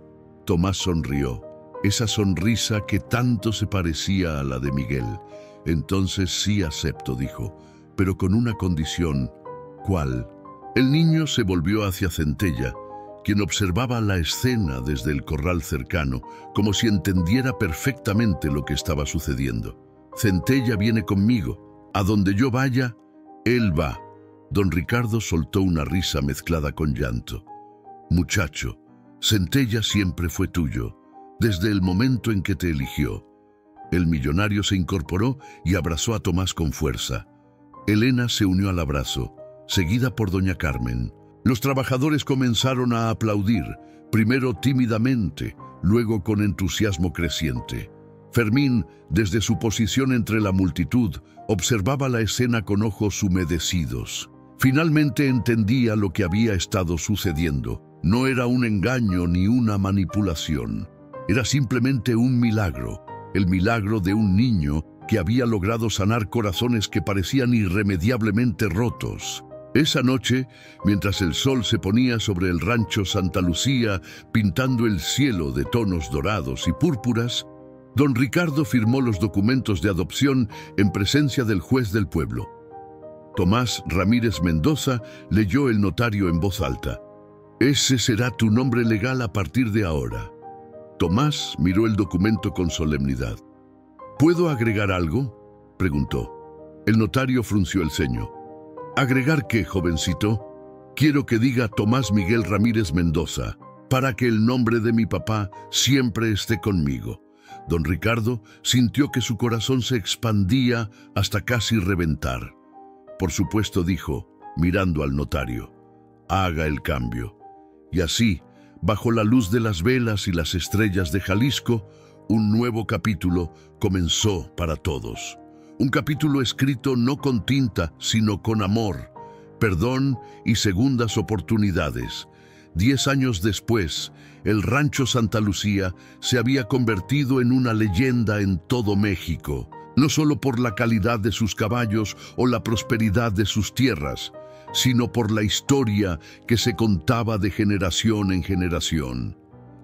Tomás sonrió, esa sonrisa que tanto se parecía a la de Miguel. «Entonces sí acepto», dijo, «pero con una condición». «¿Cuál?». El niño se volvió hacia Centella, quien observaba la escena desde el corral cercano, como si entendiera perfectamente lo que estaba sucediendo. «Centella viene conmigo. A donde yo vaya, él va». Don Ricardo soltó una risa mezclada con llanto. «Muchacho, Centella siempre fue tuyo, desde el momento en que te eligió». El millonario se incorporó y abrazó a Tomás con fuerza. Elena se unió al abrazo, seguida por doña Carmen. Los trabajadores comenzaron a aplaudir, primero tímidamente, luego con entusiasmo creciente. Fermín, desde su posición entre la multitud, observaba la escena con ojos humedecidos. Finalmente entendía lo que había estado sucediendo. No era un engaño ni una manipulación. Era simplemente un milagro, el milagro de un niño que había logrado sanar corazones que parecían irremediablemente rotos. Esa noche, mientras el sol se ponía sobre el rancho Santa Lucía, pintando el cielo de tonos dorados y púrpuras, don Ricardo firmó los documentos de adopción en presencia del juez del pueblo. Tomás Ramírez Mendoza leyó el notario en voz alta. «Ese será tu nombre legal a partir de ahora». Tomás miró el documento con solemnidad. «¿Puedo agregar algo?», preguntó. El notario frunció el ceño. «¿Agregar qué, jovencito?». «Quiero que diga Tomás Miguel Ramírez Mendoza, para que el nombre de mi papá siempre esté conmigo». Don Ricardo sintió que su corazón se expandía hasta casi reventar. «Por supuesto», dijo, mirando al notario. «Haga el cambio». Y así, bajo la luz de las velas y las estrellas de Jalisco, un nuevo capítulo comenzó para todos. Un capítulo escrito no con tinta, sino con amor, perdón y segundas oportunidades. 10 años después, el rancho Santa Lucía se había convertido en una leyenda en todo México, no solo por la calidad de sus caballos o la prosperidad de sus tierras, sino por la historia que se contaba de generación en generación.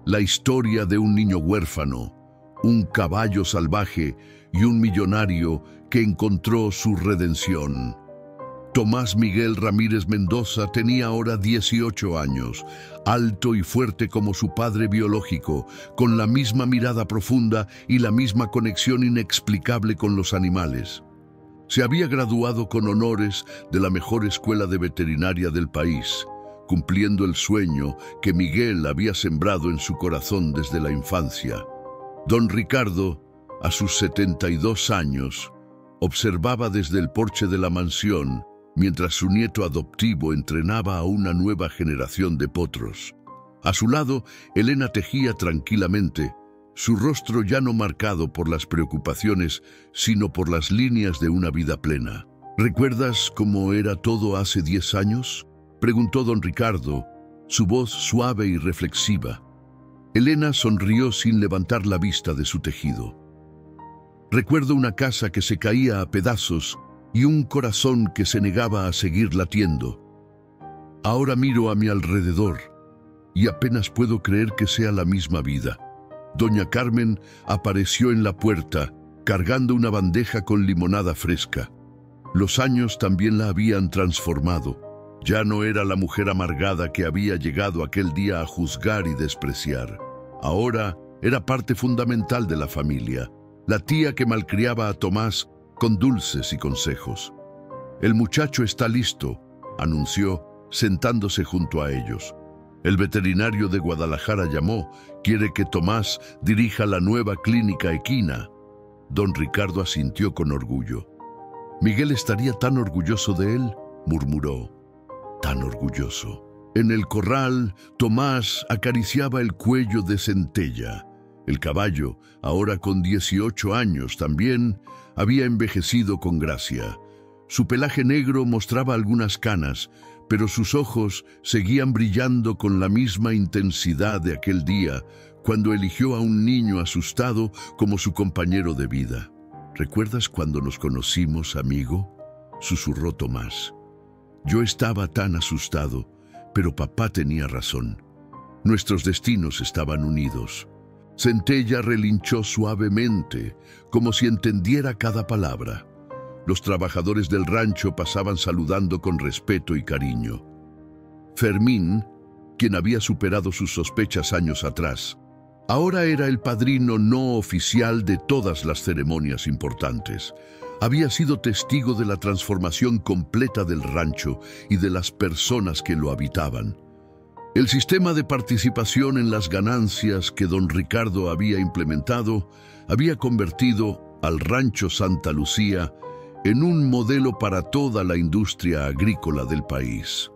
La historia de un niño huérfano, un caballo salvaje y un millonario que encontró su redención. Tomás Miguel Ramírez Mendoza tenía ahora 18 años, alto y fuerte como su padre biológico, con la misma mirada profunda y la misma conexión inexplicable con los animales. Se había graduado con honores de la mejor escuela de veterinaria del país, cumpliendo el sueño que Miguel había sembrado en su corazón desde la infancia. Don Ricardo, a sus 72 años, observaba desde el porche de la mansión mientras su nieto adoptivo entrenaba a una nueva generación de potros. A su lado, Elena tejía tranquilamente, su rostro ya no marcado por las preocupaciones, sino por las líneas de una vida plena. «¿Recuerdas cómo era todo hace 10 años?», preguntó don Ricardo, su voz suave y reflexiva. Elena sonrió sin levantar la vista de su tejido. «Recuerdo una casa que se caía a pedazos y un corazón que se negaba a seguir latiendo. Ahora miro a mi alrededor y apenas puedo creer que sea la misma vida». Doña Carmen apareció en la puerta, cargando una bandeja con limonada fresca. Los años también la habían transformado. Ya no era la mujer amargada que había llegado aquel día a juzgar y despreciar. Ahora era parte fundamental de la familia, la tía que malcriaba a Tomás con dulces y consejos. «El muchacho está listo», anunció, sentándose junto a ellos. «El veterinario de Guadalajara llamó, quiere que Tomás dirija la nueva clínica equina». Don Ricardo asintió con orgullo. «Miguel estaría tan orgulloso de él», murmuró. «Tan orgulloso». En el corral, Tomás acariciaba el cuello de Centella. El caballo, ahora con 18 años también, había envejecido con gracia. Su pelaje negro mostraba algunas canas, pero sus ojos seguían brillando con la misma intensidad de aquel día, cuando eligió a un niño asustado como su compañero de vida. ¿Recuerdas cuando nos conocimos, amigo?, susurró Tomás. Yo estaba tan asustado, pero papá tenía razón. Nuestros destinos estaban unidos. Centella relinchó suavemente, como si entendiera cada palabra. Los trabajadores del rancho pasaban saludando con respeto y cariño. Fermín, quien había superado sus sospechas años atrás, ahora era el padrino no oficial de todas las ceremonias importantes. Había sido testigo de la transformación completa del rancho y de las personas que lo habitaban. El sistema de participación en las ganancias que don Ricardo había implementado había convertido al Rancho Santa Lucía en un modelo para toda la industria agrícola del país.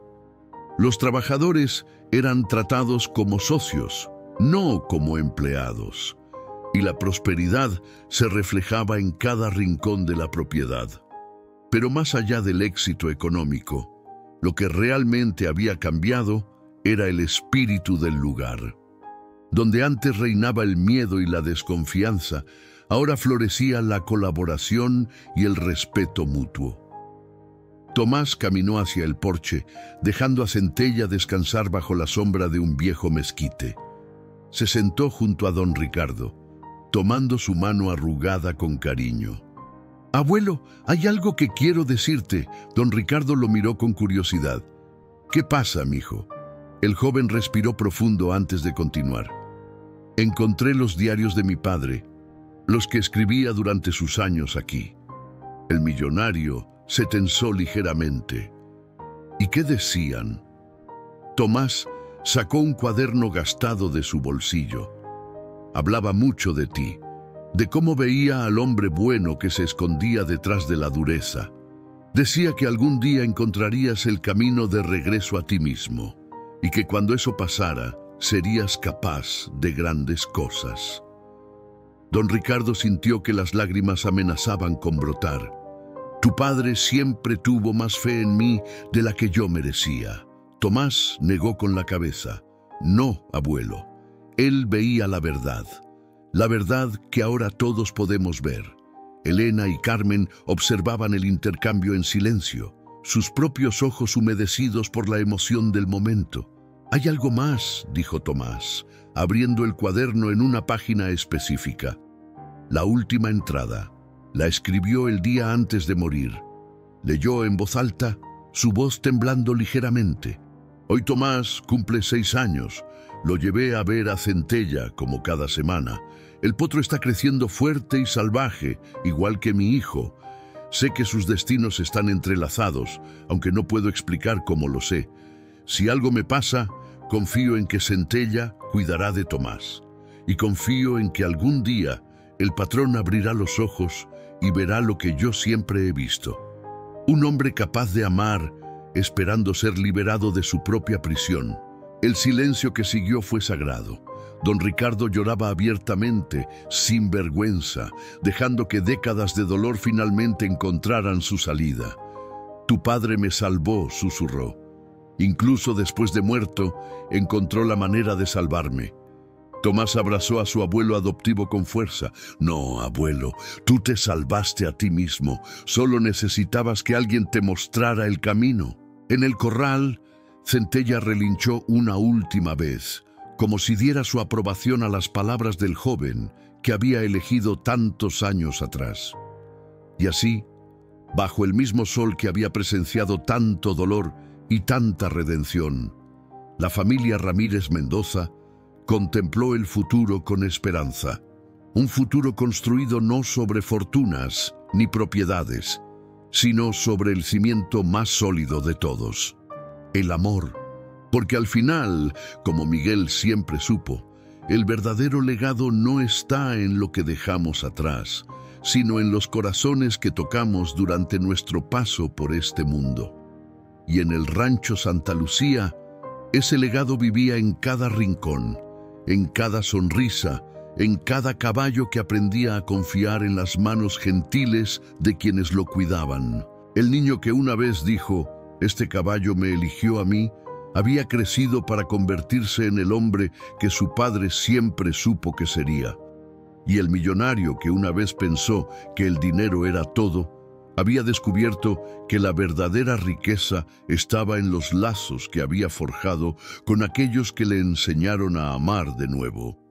Los trabajadores eran tratados como socios, no como empleados, y la prosperidad se reflejaba en cada rincón de la propiedad. Pero más allá del éxito económico, lo que realmente había cambiado era el espíritu del lugar. Donde antes reinaba el miedo y la desconfianza, ahora florecía la colaboración y el respeto mutuo. Tomás caminó hacia el porche, dejando a Centella descansar bajo la sombra de un viejo mezquite. Se sentó junto a don Ricardo, tomando su mano arrugada con cariño. «Abuelo, hay algo que quiero decirte». Don Ricardo lo miró con curiosidad. «¿Qué pasa, mijo?». El joven respiró profundo antes de continuar. «Encontré los diarios de mi padre, los que escribía durante sus años aquí». El millonario se tensó ligeramente. «¿Y qué decían?». Tomás sacó un cuaderno gastado de su bolsillo. Hablaba mucho de ti, de cómo veía al hombre bueno que se escondía detrás de la dureza. Decía que algún día encontrarías el camino de regreso a ti mismo, y que cuando eso pasara, serías capaz de grandes cosas. Don Ricardo sintió que las lágrimas amenazaban con brotar. «Tu padre siempre tuvo más fe en mí de la que yo merecía». Tomás negó con la cabeza. «No, abuelo. Él veía la verdad que ahora todos podemos ver». Elena y Carmen observaban el intercambio en silencio, sus propios ojos humedecidos por la emoción del momento. «Hay algo más», dijo Tomás, abriendo el cuaderno en una página específica. La última entrada. La escribió el día antes de morir. Leyó en voz alta, su voz temblando ligeramente. «Hoy Tomás cumple 6 años. Lo llevé a ver a Centella como cada semana. El potro está creciendo fuerte y salvaje, igual que mi hijo. Sé que sus destinos están entrelazados, aunque no puedo explicar cómo lo sé. Si algo me pasa, confío en que Centella cuidará de Tomás. Y confío en que algún día el patrón abrirá los ojos y verá lo que yo siempre he visto. Un hombre capaz de amar, esperando ser liberado de su propia prisión». El silencio que siguió fue sagrado. Don Ricardo lloraba abiertamente, sin vergüenza, dejando que décadas de dolor finalmente encontraran su salida. «Tu padre me salvó», susurró. «Incluso después de muerto, encontró la manera de salvarme». Tomás abrazó a su abuelo adoptivo con fuerza. «No, abuelo, tú te salvaste a ti mismo. Solo necesitabas que alguien te mostrara el camino». En el corral, Centella relinchó una última vez, como si diera su aprobación a las palabras del joven que había elegido tantos años atrás. Y así, bajo el mismo sol que había presenciado tanto dolor y tanta redención, la familia Ramírez Mendoza contempló el futuro con esperanza. Un futuro construido no sobre fortunas ni propiedades, sino sobre el cimiento más sólido de todos: el amor. Porque al final, como Miguel siempre supo, el verdadero legado no está en lo que dejamos atrás, sino en los corazones que tocamos durante nuestro paso por este mundo. Y en el Rancho Santa Lucía, ese legado vivía en cada rincón, en cada sonrisa, en cada caballo que aprendía a confiar en las manos gentiles de quienes lo cuidaban. El niño que una vez dijo: Este caballo me eligió a mí, había crecido para convertirse en el hombre que su padre siempre supo que sería. Y el millonario que una vez pensó que el dinero era todo, había descubierto que la verdadera riqueza estaba en los lazos que había forjado con aquellos que le enseñaron a amar de nuevo.